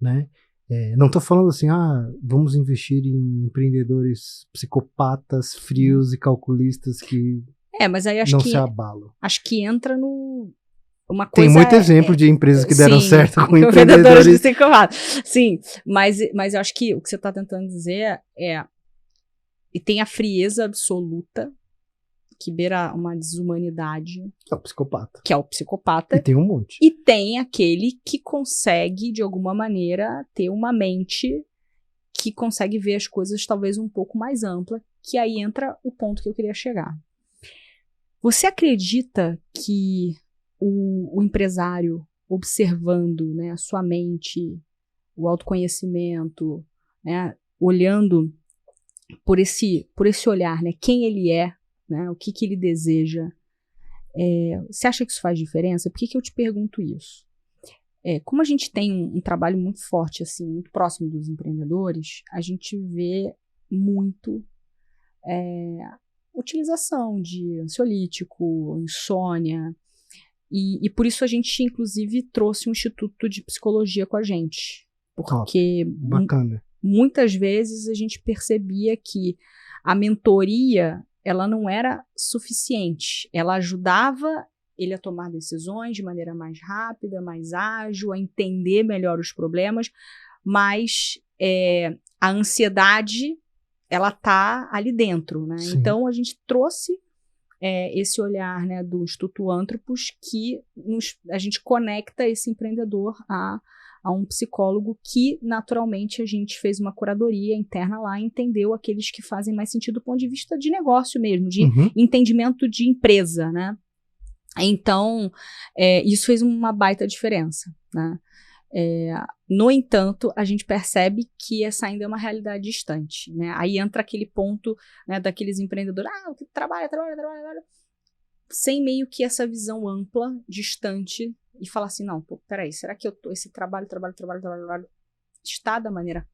Né? Não estou falando assim, vamos investir em empreendedores psicopatas, frios e calculistas que... Mas aí não se abalam. Acho que entra no... Uma Tem coisa muito exemplo de empresas que deram certo com vendedores empreendedores. de psicopata. Sim, mas eu acho que o que você está tentando dizer e tem a frieza absoluta que beira uma desumanidade. É o psicopata. Que é o psicopata. E tem um monte. E tem aquele que consegue, de alguma maneira, ter uma mente que consegue ver as coisas talvez um pouco mais ampla, que aí entra o ponto que eu queria chegar. Você acredita que o empresário observando, né, a sua mente, o autoconhecimento, né, olhando por esse olhar, né, quem ele é, né, o que ele deseja, você acha que isso faz diferença? Por que eu te pergunto isso? Como a gente tem um trabalho muito forte, assim, muito próximo dos empreendedores, a gente vê muito utilização de ansiolítico, insônia, e por isso a gente, inclusive, trouxe um instituto de psicologia com a gente. Porque bacana. Muitas vezes a gente percebia que a mentoria, ela não era suficiente. Ela ajudava ele a tomar decisões de maneira mais rápida, mais ágil, a entender melhor os problemas, mas a ansiedade, ela tá ali dentro, né? Sim. Então, a gente trouxe esse olhar, né, do Instituto Anthropos, que a gente conecta esse empreendedor a um psicólogo que, naturalmente, a gente fez uma curadoria interna lá e entendeu aqueles que fazem mais sentido do ponto de vista de negócio mesmo, de entendimento de empresa, né? Então, isso fez uma baita diferença, né? No entanto, a gente percebe que essa ainda é uma realidade distante, né? Aí entra aquele ponto, né, daqueles empreendedores, que trabalha, sem meio que essa visão ampla, distante, e falar assim, não, peraí, será que esse trabalho está da maneira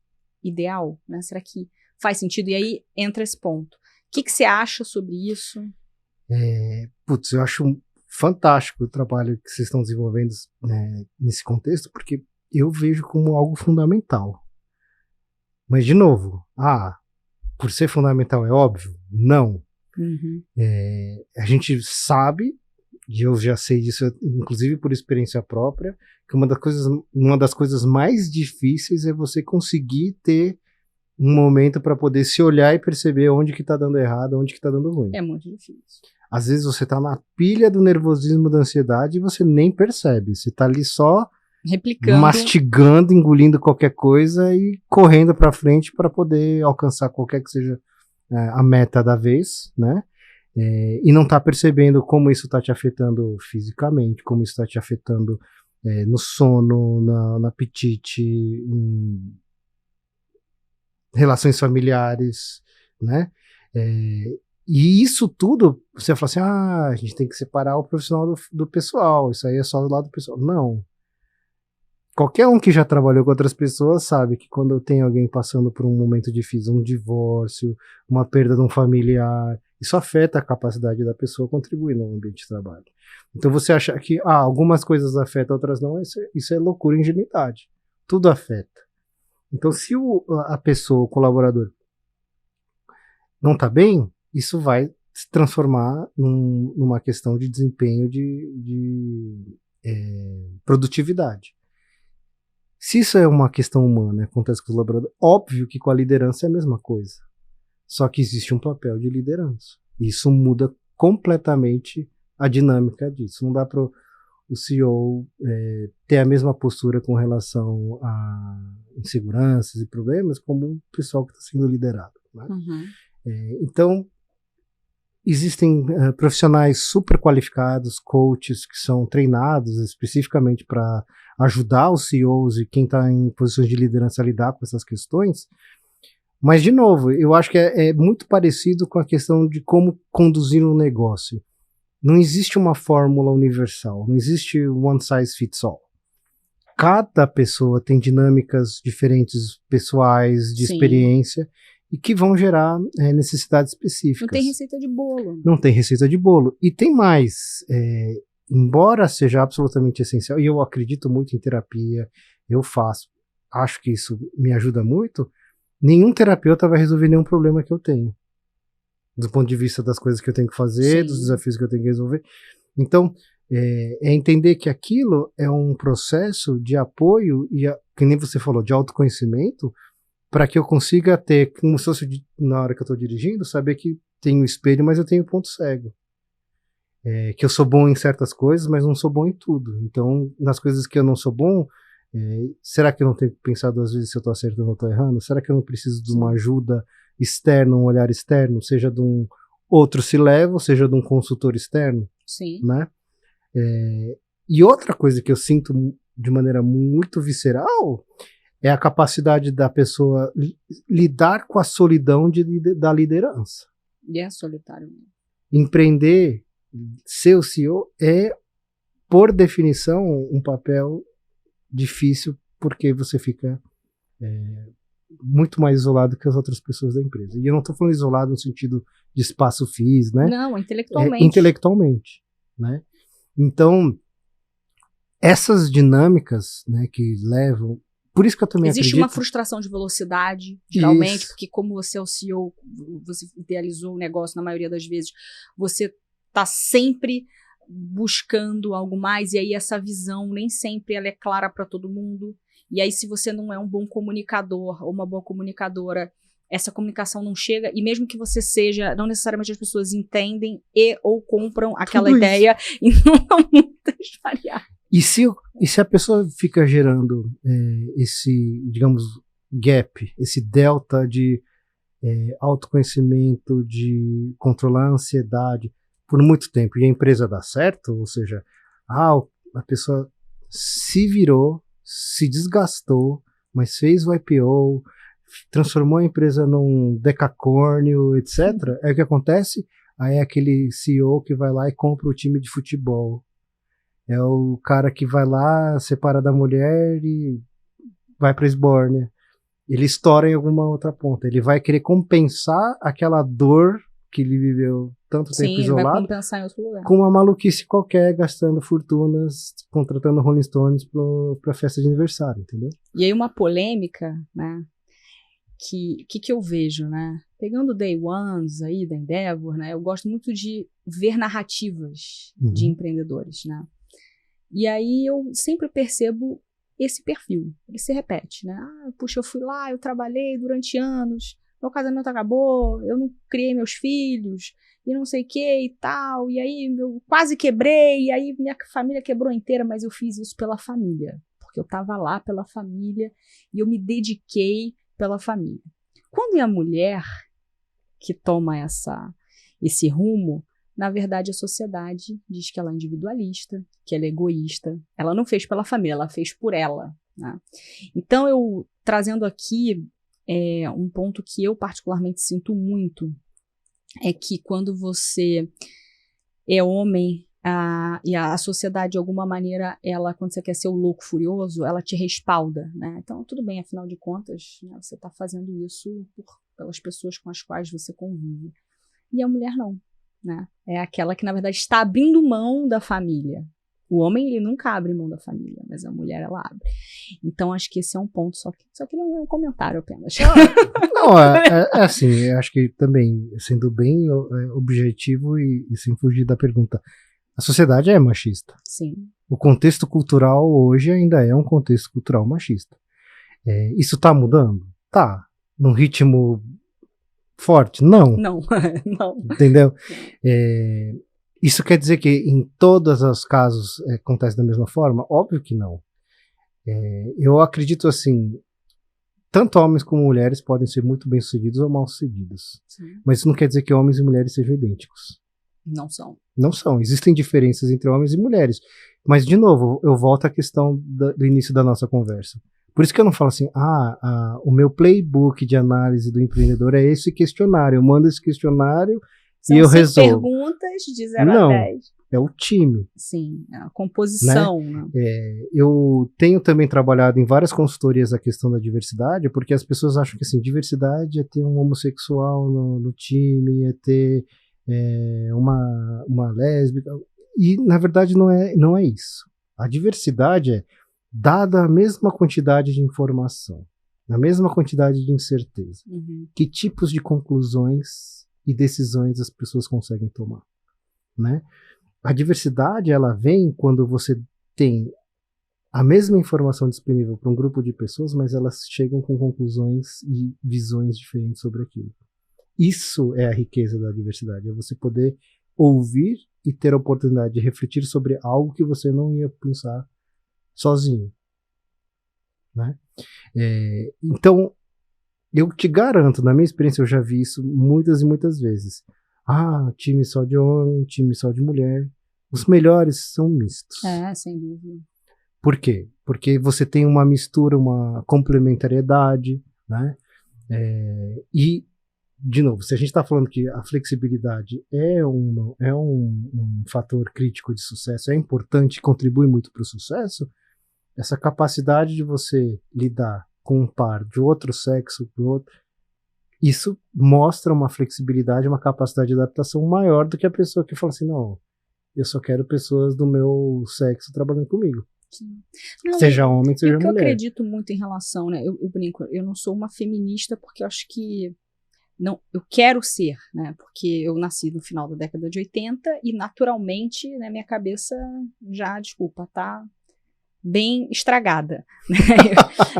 ideal, né? Será que faz sentido? E aí entra esse ponto. O que você acha sobre isso? Eu acho fantástico o trabalho que vocês estão desenvolvendo, né, nesse contexto, porque eu vejo como algo fundamental. Mas, de novo, por ser fundamental é óbvio? Não. A gente sabe, e eu já sei disso, inclusive por experiência própria, que uma das coisas mais difíceis é você conseguir ter um momento para poder se olhar e perceber onde que tá dando errado, onde que tá dando ruim. É muito difícil. Às vezes você tá na pilha do nervosismo, da ansiedade, e você nem percebe. Você tá ali só replicando, mastigando, engolindo qualquer coisa e correndo para frente para poder alcançar qualquer que seja a meta da vez, né? E não tá percebendo como isso tá te afetando fisicamente, como isso tá te afetando no sono, no apetite, em relações familiares, né? E isso tudo, você fala assim, a gente tem que separar o profissional do pessoal, isso aí é só do lado do pessoal. Não. Qualquer um que já trabalhou com outras pessoas sabe que quando tem alguém passando por um momento difícil, um divórcio, uma perda de um familiar, isso afeta a capacidade da pessoa contribuir no ambiente de trabalho. Então você achar que algumas coisas afetam, outras não, isso é loucura e ingenuidade. Tudo afeta. Então se a pessoa, o colaborador, não está bem, isso vai se transformar numa questão de desempenho de produtividade. Se isso é uma questão humana, acontece com os colaboradores, óbvio que com a liderança é a mesma coisa. Só que existe um papel de liderança. Isso muda completamente a dinâmica disso. Não dá para o CEO ter a mesma postura com relação a inseguranças e problemas como o pessoal que está sendo liderado, né? Então, existem profissionais super qualificados, coaches que são treinados especificamente para ajudar os CEOs e quem está em posições de liderança a lidar com essas questões. Mas, de novo, eu acho que é muito parecido com a questão de como conduzir um negócio. Não existe uma fórmula universal, não existe one size fits all. Cada pessoa tem dinâmicas diferentes, pessoais, de experiência, e que vão gerar necessidades específicas. Não tem receita de bolo. Não tem receita de bolo. E tem mais, embora seja absolutamente essencial, e eu acredito muito em terapia, eu faço, acho que isso me ajuda muito, nenhum terapeuta vai resolver nenhum problema que eu tenho. do ponto de vista das coisas que eu tenho que fazer, Sim. dos desafios que eu tenho que resolver. Então, é entender que aquilo é um processo de apoio e, que nem você falou, de autoconhecimento, para que eu consiga ter, como se fosse na hora que eu estou dirigindo, saber que tenho espelho, mas eu tenho ponto cego. Que eu sou bom em certas coisas, mas não sou bom em tudo. Então, nas coisas que eu não sou bom, será que eu não tenho que pensar 2 vezes se eu estou acertando ou estou errando? Será que eu não preciso de uma ajuda externa, um olhar externo, seja de um outro C-level, seja de um consultor externo? Sim. Né? E outra coisa que eu sinto de maneira muito visceral é a capacidade da pessoa lidar com a solidão da liderança. E é solitário mesmo. Empreender, ser o CEO é, por definição, um papel difícil, porque você fica muito mais isolado que as outras pessoas da empresa. E eu não estou falando isolado no sentido de espaço físico, né? Não, intelectualmente. Intelectualmente, né? Então, essas dinâmicas, né, que levam... Por isso que eu também Existe acredito... uma frustração de velocidade, geralmente, Isso. porque como você é o CEO, você idealizou o negócio na maioria das vezes, você está sempre buscando algo mais, e aí essa visão nem sempre ela é clara para todo mundo. E aí, se você não é um bom comunicador ou uma boa comunicadora, essa comunicação não chega, e mesmo que você seja, não necessariamente as pessoas entendem e ou compram aquela Tudo ideia, e não são muitas variáveis. E se a pessoa fica gerando esse, digamos, gap, esse delta de autoconhecimento, de controlar a ansiedade por muito tempo, e a empresa dá certo, ou seja, a pessoa se virou, se desgastou, mas fez o IPO, transformou a empresa num decacórnio, etc. Aí o que acontece? Aí é aquele CEO que vai lá e compra o time de futebol. É o cara que vai lá, separa da mulher e vai para a esbórnia. Ele estoura em alguma outra ponta. Ele vai querer compensar aquela dor que ele viveu tanto tempo isolado. Vai compensar em outro lugar. Com uma maluquice qualquer, gastando fortunas, contratando Rolling Stones para festa de aniversário, entendeu? E aí uma polêmica, né, que eu vejo, né, pegando Day Ones aí da Endeavor, né, eu gosto muito de ver narrativas de empreendedores, né, e aí eu sempre percebo esse perfil, ele se repete, né, puxa, eu fui lá, eu trabalhei durante anos, meu casamento acabou, eu não criei meus filhos, e não sei o que e tal, e aí eu quase quebrei, e aí minha família quebrou inteira, mas eu fiz isso pela família, porque eu estava lá pela família, e eu me dediquei pela família. Quando é a mulher que toma esse rumo, na verdade a sociedade diz que ela é individualista, que ela é egoísta, ela não fez pela família, ela fez por ela, né? Então eu, trazendo aqui um ponto que eu particularmente sinto muito, é que quando você é homem, e a sociedade, de alguma maneira, quando você quer ser o louco furioso, ela te respalda, né? Então, tudo bem, afinal de contas, né, você está fazendo isso pelas pessoas com as quais você convive. E a mulher não, né? É aquela que, na verdade, está abrindo mão da família. O homem, ele nunca abre mão da família, mas a mulher, ela abre. Então, acho que esse é um ponto, só queria um comentário apenas. Não, assim, eu acho que também, sendo bem objetivo e sem fugir da pergunta, a sociedade é machista. Sim. O contexto cultural hoje ainda é um contexto cultural machista. Isso tá mudando? Tá. Num ritmo forte? Não. Não. Entendeu? Isso quer dizer que em todos os casos acontece da mesma forma? Óbvio que não. Eu acredito assim, tanto homens como mulheres podem ser muito bem-sucedidos ou mal-sucedidos. Sim. Mas isso não quer dizer que homens e mulheres sejam idênticos. Não são. Não são. Existem diferenças entre homens e mulheres. Mas, de novo, eu volto à questão do início da nossa conversa. Por isso que eu não falo assim, o meu playbook de análise do empreendedor é esse questionário. Eu mando esse questionário e eu resolvo. São perguntas de 0 a 10. É o time. Sim, a composição. Né? Eu tenho também trabalhado em várias consultorias a questão da diversidade, porque as pessoas acham que assim, diversidade é ter um homossexual no time, é ter uma lésbica, e na verdade não é isso. A diversidade é dada a mesma quantidade de informação, a mesma quantidade de incerteza. Que tipos de conclusões e decisões as pessoas conseguem tomar, né? A diversidade, ela vem quando você tem a mesma informação disponível para um grupo de pessoas, mas elas chegam com conclusões e visões diferentes sobre aquilo. Isso é a riqueza da diversidade, é você poder ouvir e ter a oportunidade de refletir sobre algo que você não ia pensar sozinho, né? Então, eu te garanto, na minha experiência, eu já vi isso muitas e muitas vezes. Time só de homem, time só de mulher. Os melhores são mistos. Sem dúvida. Por quê? Porque você tem uma mistura, uma complementariedade, né? E, de novo, se a gente está falando que a flexibilidade é um fator crítico de sucesso, é importante, contribui muito para o sucesso, essa capacidade de você lidar com um par de outro sexo, isso mostra uma flexibilidade, uma capacidade de adaptação maior do que a pessoa que fala assim, não, eu só quero pessoas do meu sexo trabalhando comigo. Não, seja homem, seja mulher. Eu acredito muito em relação, né? Eu brinco, eu não sou uma feminista porque eu acho que não, eu quero ser, né? Porque eu nasci no final da década de 80 e naturalmente, né, minha cabeça já, desculpa, tá bem estragada. Né?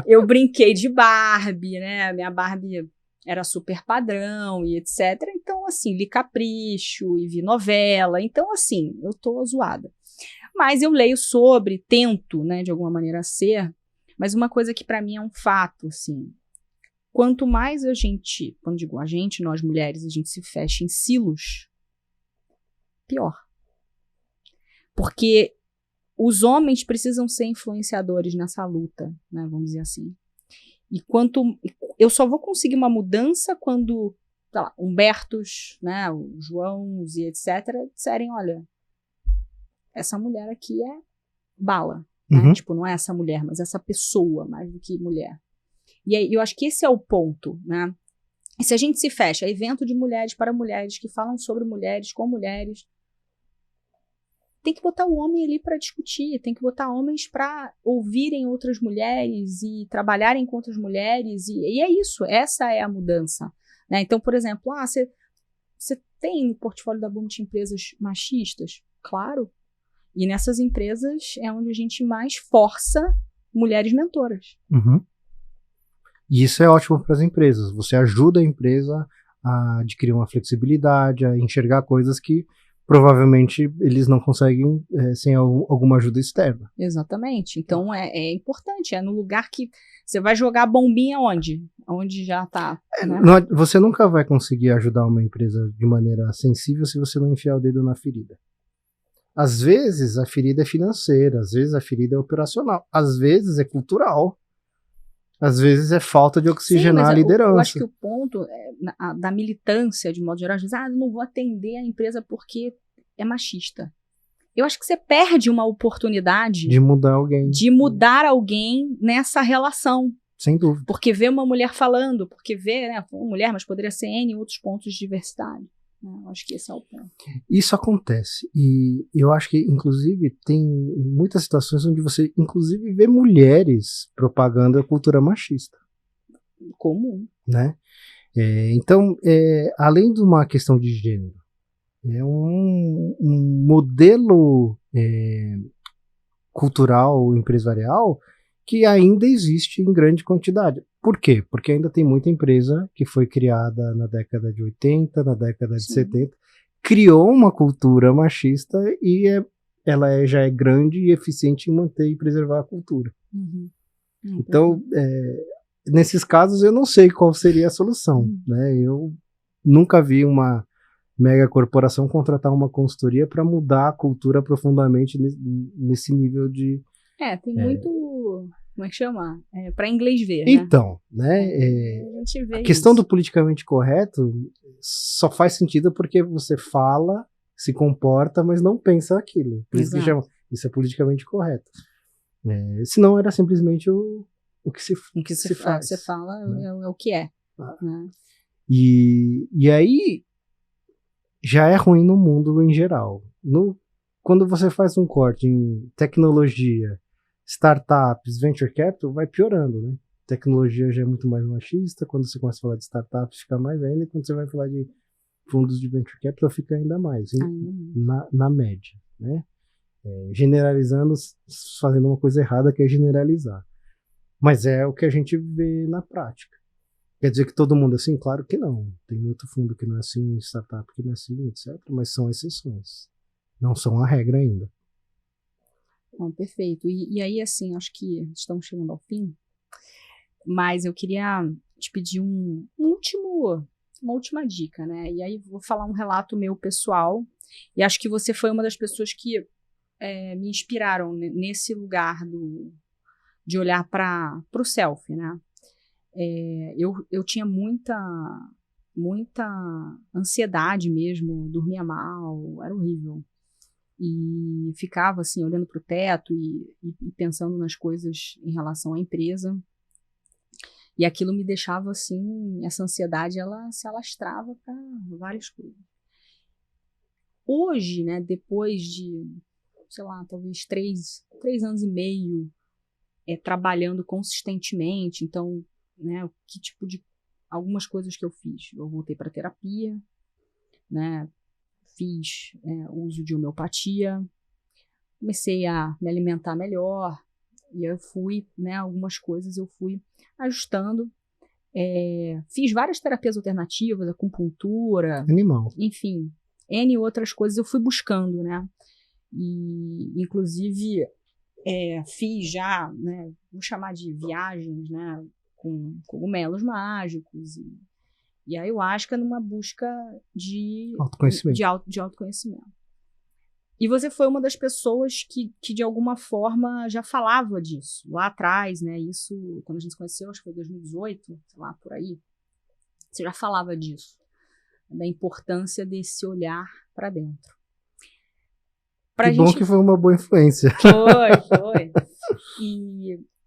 Eu brinquei de Barbie, né? Minha Barbie era super padrão e etc. Então, assim, li Capricho e vi novela. Então, assim, eu tô zoada. Mas eu leio sobre, tento, né, de alguma maneira ser, mas uma coisa que para mim é um fato, assim, quanto mais a gente, quando digo a gente, nós mulheres, a gente se fecha em silos, pior. Porque os homens precisam ser influenciadores nessa luta, né, vamos dizer assim. E eu só vou conseguir uma mudança quando, sei lá, Humbertos, né, o Joãos e etc, disserem, olha, essa mulher aqui é bala, né? Tipo, não é essa mulher, mas essa pessoa, mais do que mulher. E aí, eu acho que esse é o ponto, né? E se a gente se fecha, evento de mulheres para mulheres, que falam sobre mulheres, com mulheres, tem que botar o homem ali para discutir, tem que botar homens para ouvirem outras mulheres e trabalharem com outras mulheres, e é isso, essa é a mudança, né? Então, por exemplo, você tem no portfólio da Bumit empresas machistas? Claro. E nessas empresas é onde a gente mais força mulheres mentoras. E isso é ótimo para as empresas. Você ajuda a empresa a adquirir uma flexibilidade, a enxergar coisas que provavelmente eles não conseguem sem alguma ajuda externa. Exatamente. Então é importante. É no lugar que você vai jogar a bombinha onde? Onde já está. Né? Você nunca vai conseguir ajudar uma empresa de maneira sensível se você não enfiar o dedo na ferida. Às vezes a ferida é financeira, às vezes a ferida é operacional, às vezes é cultural, às vezes é falta de oxigenar a liderança. Eu acho que o ponto da militância, de modo geral, eu não vou atender a empresa porque é machista. Eu acho que você perde uma oportunidade de mudar alguém. De mudar alguém nessa relação. Sem dúvida. Porque vê uma mulher falando, porque vê, né, uma mulher, mas poderia ser N outros pontos de diversidade. Eu acho que esse é o ponto. Isso acontece. E eu acho que, inclusive, tem muitas situações onde você, inclusive, vê mulheres propagando a cultura machista. Comum. Né? Então, além de uma questão de gênero, é um modelo cultural, empresarial, que ainda existe em grande quantidade. Por quê? Porque ainda tem muita empresa que foi criada na década de 80, na década de 70, criou uma cultura machista e ela já é grande e eficiente em manter e preservar a cultura. Então, nesses casos, eu não sei qual seria a solução. Né? Eu nunca vi uma mega corporação contratar uma consultoria para mudar a cultura profundamente nesse nível de... tem muito... Como é que chama? Para inglês ver, né? Então, né? A questão do politicamente correto só faz sentido porque você fala, se comporta, mas não pensa aquilo. Por isso que chama, isso é politicamente correto. Senão era simplesmente o que se faz. Você fala, né? É o que é. Né? E aí já é ruim no mundo em geral. Quando você faz um corte em tecnologia, startups, venture capital, vai piorando, né? Tecnologia já é muito mais machista, quando você começa a falar de startups fica mais ainda, e quando você vai falar de fundos de venture capital fica ainda mais, na média, né? Generalizando, fazendo uma coisa errada que é generalizar. Mas é o que a gente vê na prática. Quer dizer que todo mundo é assim? Claro que não. Tem muito fundo que não é assim, startup que não é assim, etc. Mas são exceções. Não são a regra ainda. Bom, perfeito. E aí, assim, acho que estamos chegando ao fim, mas eu queria te pedir uma última dica, né? E aí vou falar um relato meu pessoal, e acho que você foi uma das pessoas que me inspiraram nesse lugar de olhar para o self, né? Eu tinha muita ansiedade mesmo, dormia mal, era horrível. E ficava assim, olhando para o teto e pensando nas coisas em relação à empresa. E aquilo me deixava assim, essa ansiedade, ela se alastrava para várias coisas. Hoje, né, depois de, sei lá, talvez 3 anos e meio trabalhando consistentemente, então, né, que tipo de algumas coisas que eu fiz. Eu voltei para terapia, né, fiz uso de homeopatia, comecei a me alimentar melhor, e eu fui, né, algumas coisas eu fui ajustando. Fiz várias terapias alternativas, acupuntura, Animal. enfim, N outras coisas eu fui buscando, né? E, inclusive, fiz já, né, vou chamar de viagens, né, com cogumelos mágicos e ayahuasca numa busca de autoconhecimento. E você foi uma das pessoas que de alguma forma já falava disso lá atrás, né? Isso, quando a gente se conheceu, acho que foi 2018, sei lá, por aí. Você já falava disso, da importância desse olhar para dentro. Bom que foi uma boa influência. Foi.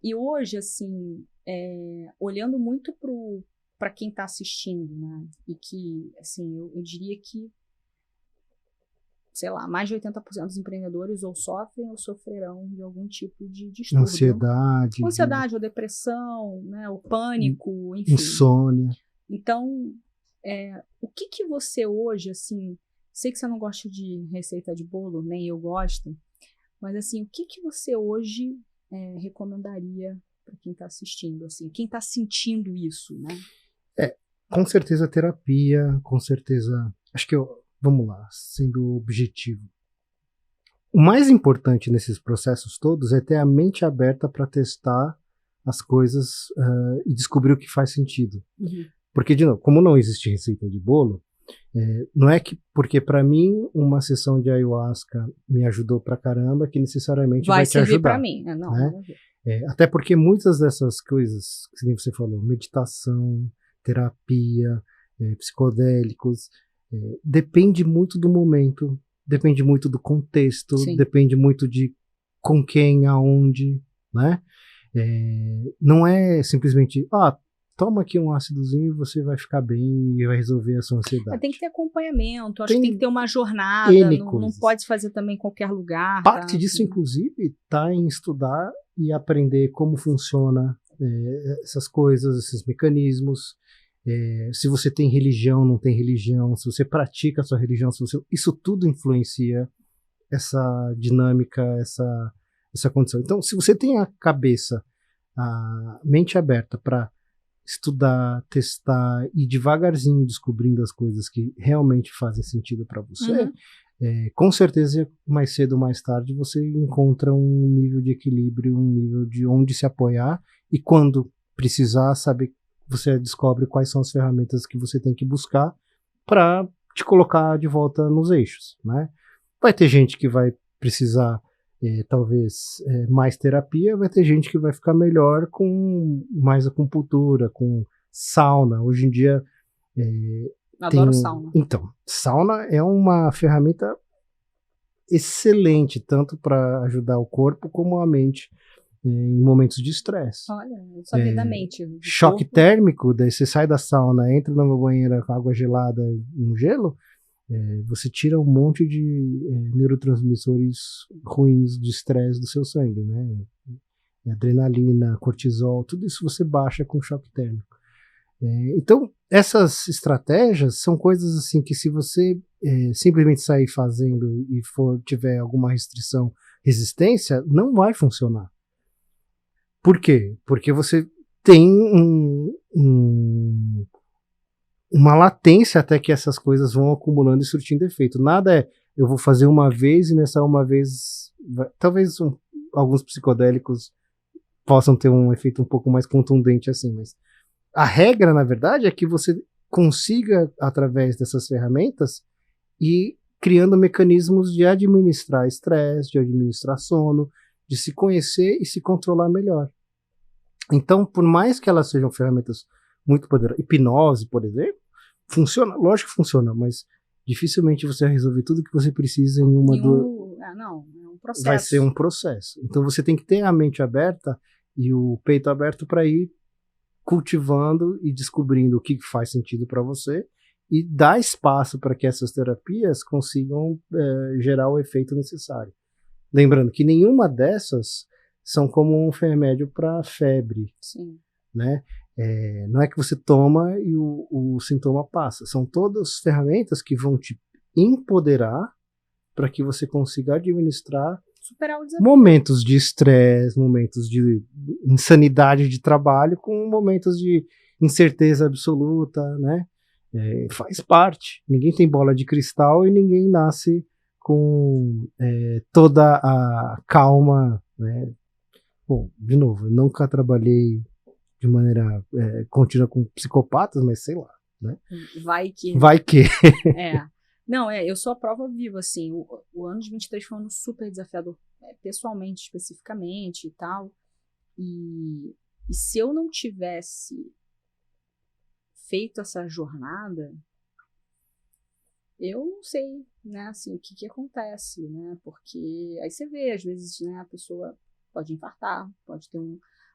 E hoje, assim, olhando muito para quem está assistindo, né? E que, assim, eu diria que, sei lá, mais de 80% dos empreendedores ou sofrem ou sofrerão de algum tipo de distúrbio. Ansiedade ou depressão, né? O pânico, enfim. Insônia. Então, o que você hoje, assim, sei que você não gosta de receita de bolo, nem eu gosto, mas, assim, o que você hoje recomendaria para quem está assistindo, assim, quem está sentindo isso, né? Com certeza terapia, com certeza, acho que vamos lá, sendo objetivo. O mais importante nesses processos todos é ter a mente aberta para testar as coisas e descobrir o que faz sentido. Uhum. Porque, de novo, como não existe receita de bolo, não é que porque para mim uma sessão de ayahuasca me ajudou pra caramba que necessariamente vai te ajudar. Vai servir para mim, não, né? Até porque muitas dessas coisas, que você falou, meditação, terapia, psicodélicos, depende muito do momento, depende muito do contexto, Sim. Depende muito de com quem, aonde, né? Não é simplesmente, toma aqui um ácidozinho e você vai ficar bem e vai resolver a sua ansiedade. Tem que ter acompanhamento, acho que tem que ter uma jornada, não pode fazer também em qualquer lugar. Parte disso, inclusive, está em estudar e aprender como funciona essas coisas, esses mecanismos. Se você tem religião, não tem religião, se você pratica a sua religião, isso tudo influencia essa dinâmica, essa condição. Então, se você tem a cabeça, a mente aberta para estudar, testar e devagarzinho descobrindo as coisas que realmente fazem sentido para você, com certeza mais cedo ou mais tarde você encontra um nível de equilíbrio, um nível de onde se apoiar e quando precisar saber, você descobre quais são as ferramentas que você tem que buscar para te colocar de volta nos eixos, né? Vai ter gente que vai precisar talvez mais terapia, vai ter gente que vai ficar melhor com mais acupuntura, com sauna. Hoje em dia adoro sauna. Então, sauna é uma ferramenta excelente, tanto para ajudar o corpo como a mente em momentos de estresse. Olha, eu sabia da mente. Choque térmico, daí você sai da sauna, entra numa banheira com água gelada e gelo, você tira um monte de neurotransmissores ruins de estresse do seu sangue, né? Adrenalina, cortisol, tudo isso você baixa com choque térmico. Então, essas estratégias são coisas assim que se você simplesmente sair fazendo e tiver alguma restrição, resistência, não vai funcionar. Por quê? Porque você tem uma latência até que essas coisas vão acumulando e surtindo efeito. Nada eu vou fazer uma vez e nessa uma vez talvez alguns psicodélicos possam ter um efeito um pouco mais contundente assim, mas a regra, na verdade, é que você consiga, através dessas ferramentas, ir criando mecanismos de administrar estresse, de administrar sono, de se conhecer e se controlar melhor. Então, por mais que elas sejam ferramentas muito poderosas, hipnose, por exemplo, funciona, lógico que funciona, mas dificilmente você vai resolver tudo que você precisa em uma não, é um processo. Vai ser um processo. Então você tem que ter a mente aberta e o peito aberto para ir cultivando e descobrindo o que faz sentido para você e dar espaço para que essas terapias consigam gerar o efeito necessário. Lembrando que nenhuma dessas são como um remédio para febre. Sim. Né? Não é que você toma e o sintoma passa. São todas ferramentas que vão te empoderar para que você consiga administrar momentos de estresse, momentos de insanidade de trabalho com momentos de incerteza absoluta, né? Faz parte. Ninguém tem bola de cristal e ninguém nasce com toda a calma, né? Bom, de novo, eu nunca trabalhei de maneira contínua com psicopatas, mas sei lá, né? Vai que. Não, eu sou a prova viva, assim, o ano de 23 foi um ano super desafiador, pessoalmente, especificamente e tal, e se eu não tivesse feito essa jornada, eu não sei, né, assim, o que acontece, né, porque aí você vê, às vezes, né, a pessoa pode infartar, pode ter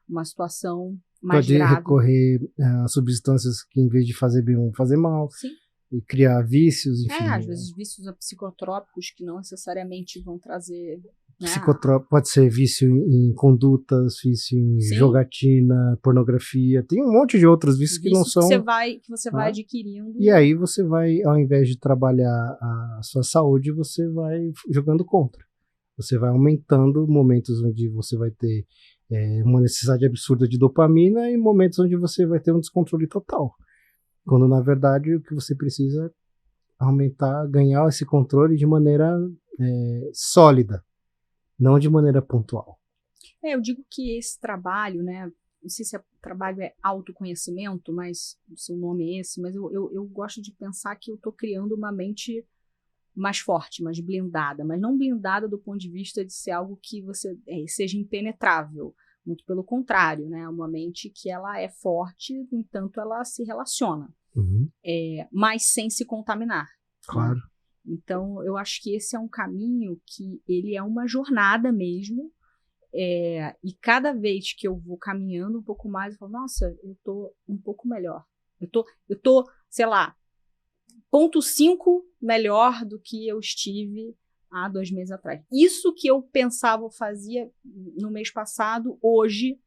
uma situação mais grave. Pode recorrer a substâncias que, em vez de fazer bem, vão fazer mal. Sim. E criar vícios, enfim. Às vezes vícios psicotrópicos que não necessariamente vão trazer... Né? Psicotrópico pode ser vício em condutas, vício em jogatina, pornografia. Tem um monte de outros vícios que não são... Que você vai adquirindo. E aí você vai, ao invés de trabalhar a sua saúde, você vai jogando contra. Você vai aumentando momentos onde você vai ter uma necessidade absurda de dopamina e momentos onde você vai ter um descontrole total. Quando, na verdade, o que você precisa é aumentar, ganhar esse controle de maneira sólida, não de maneira pontual. Eu digo que esse trabalho, né, não sei se o trabalho é autoconhecimento, mas o seu nome é esse, mas eu gosto de pensar que eu estou criando uma mente mais forte, mais blindada, mas não blindada do ponto de vista de ser algo que você seja impenetrável. Muito pelo contrário, né? Uma mente que ela é forte, no entanto ela se relaciona, mas sem se contaminar. Claro. Né? Então, eu acho que esse é um caminho que ele é uma jornada mesmo, e cada vez que eu vou caminhando um pouco mais, eu falo, nossa, eu tô um pouco melhor. Eu tô, sei lá, 0,5 melhor do que eu estive há 2 meses atrás. Isso que eu pensava, eu fazia no mês passado, hoje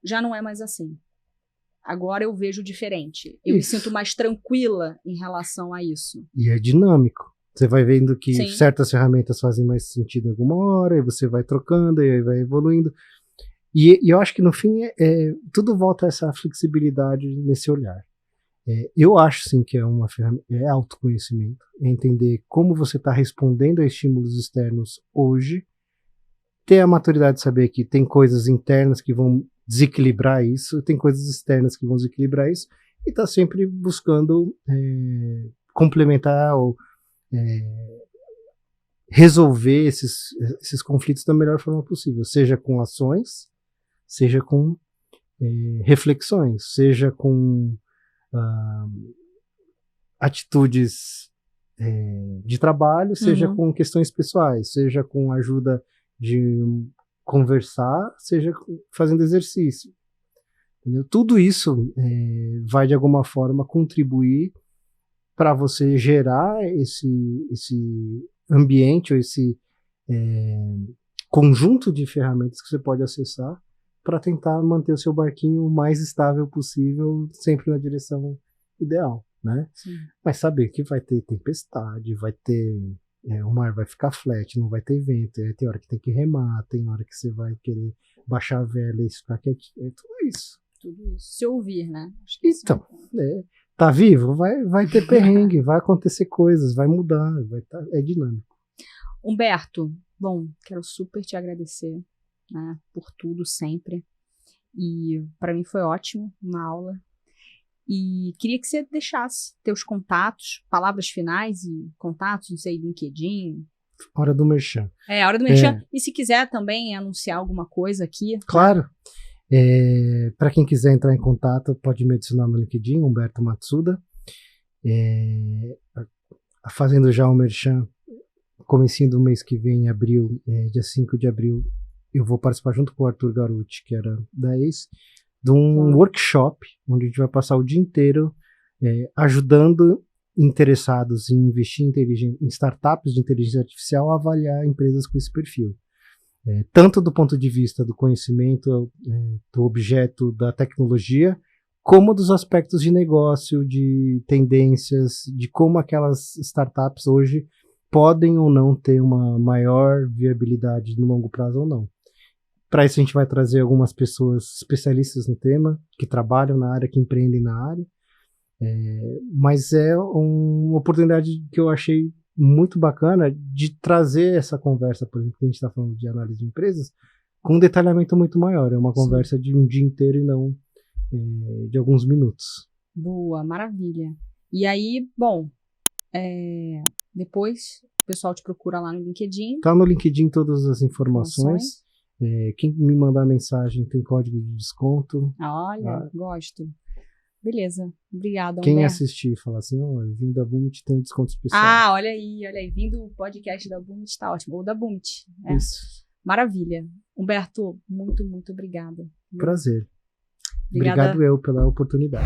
já não é mais assim. Agora eu vejo diferente. Eu me sinto mais tranquila em relação a isso. E é dinâmico. Você vai vendo que certas ferramentas fazem mais sentido em alguma hora, e você vai trocando, e aí vai evoluindo. E eu acho que no fim tudo volta a essa flexibilidade nesse olhar. Eu acho sim que é uma ferramenta, é autoconhecimento, é entender como você está respondendo a estímulos externos hoje, ter a maturidade de saber que tem coisas internas que vão desequilibrar isso, tem coisas externas que vão desequilibrar isso, e está sempre buscando complementar ou resolver esses conflitos da melhor forma possível, seja com ações, seja com reflexões, seja com atitudes de trabalho, seja com questões pessoais, seja com ajuda de conversar, seja fazendo exercício. Entendeu? Tudo isso vai de alguma forma contribuir para você gerar esse ambiente ou esse conjunto de ferramentas que você pode acessar para tentar manter o seu barquinho o mais estável possível, sempre na direção ideal, né? Sim. Mas saber que vai ter tempestade, vai ter... o mar vai ficar flat, não vai ter vento, tem hora que tem que remar, tem hora que você vai querer baixar a vela e ficar quietinho, tudo isso. Tudo isso. Se ouvir, né? Acho que Então, tá vivo? Vai ter perrengue, vai acontecer coisas, vai mudar, é dinâmico. Humberto, bom, quero super te agradecer, né, por tudo sempre. E para mim foi ótimo uma aula. E queria que você deixasse teus contatos, palavras finais e contatos, não sei, LinkedIn. Hora do merchan. Hora do merchan. E se quiser também anunciar alguma coisa aqui. Claro. Para quem quiser entrar em contato, pode me adicionar no LinkedIn, Humberto Matsuda. Fazendo já o merchan, comecinho do mês que vem, em abril, dia 5 de abril, eu vou participar junto com o Arthur Garuti, que era da ACE, de um workshop, onde a gente vai passar o dia inteiro ajudando interessados em investir em startups de inteligência artificial a avaliar empresas com esse perfil. Tanto do ponto de vista do conhecimento, do objeto, da tecnologia, como dos aspectos de negócio, de tendências, de como aquelas startups hoje podem ou não ter uma maior viabilidade no longo prazo ou não. Para isso a gente vai trazer algumas pessoas especialistas no tema, que trabalham na área, que empreendem na área, mas é uma oportunidade que eu achei muito bacana de trazer essa conversa, por exemplo, que a gente está falando de análise de empresas, com um detalhamento muito maior. É uma conversa de um dia inteiro e não de alguns minutos. Boa, maravilha. E aí, bom, depois o pessoal te procura lá no LinkedIn. Tá no LinkedIn todas as informações. Quem me mandar mensagem tem código de desconto. Olha, gosto. Beleza, obrigada. Quem Humberto assistir e falar assim, vindo da Boomit tem um desconto especial. Olha aí, vindo o podcast da Boomit tá ótimo, ou da Boomit. Isso. Maravilha. Humberto, muito, muito obrigada. Prazer. Obrigada. Obrigado pela oportunidade.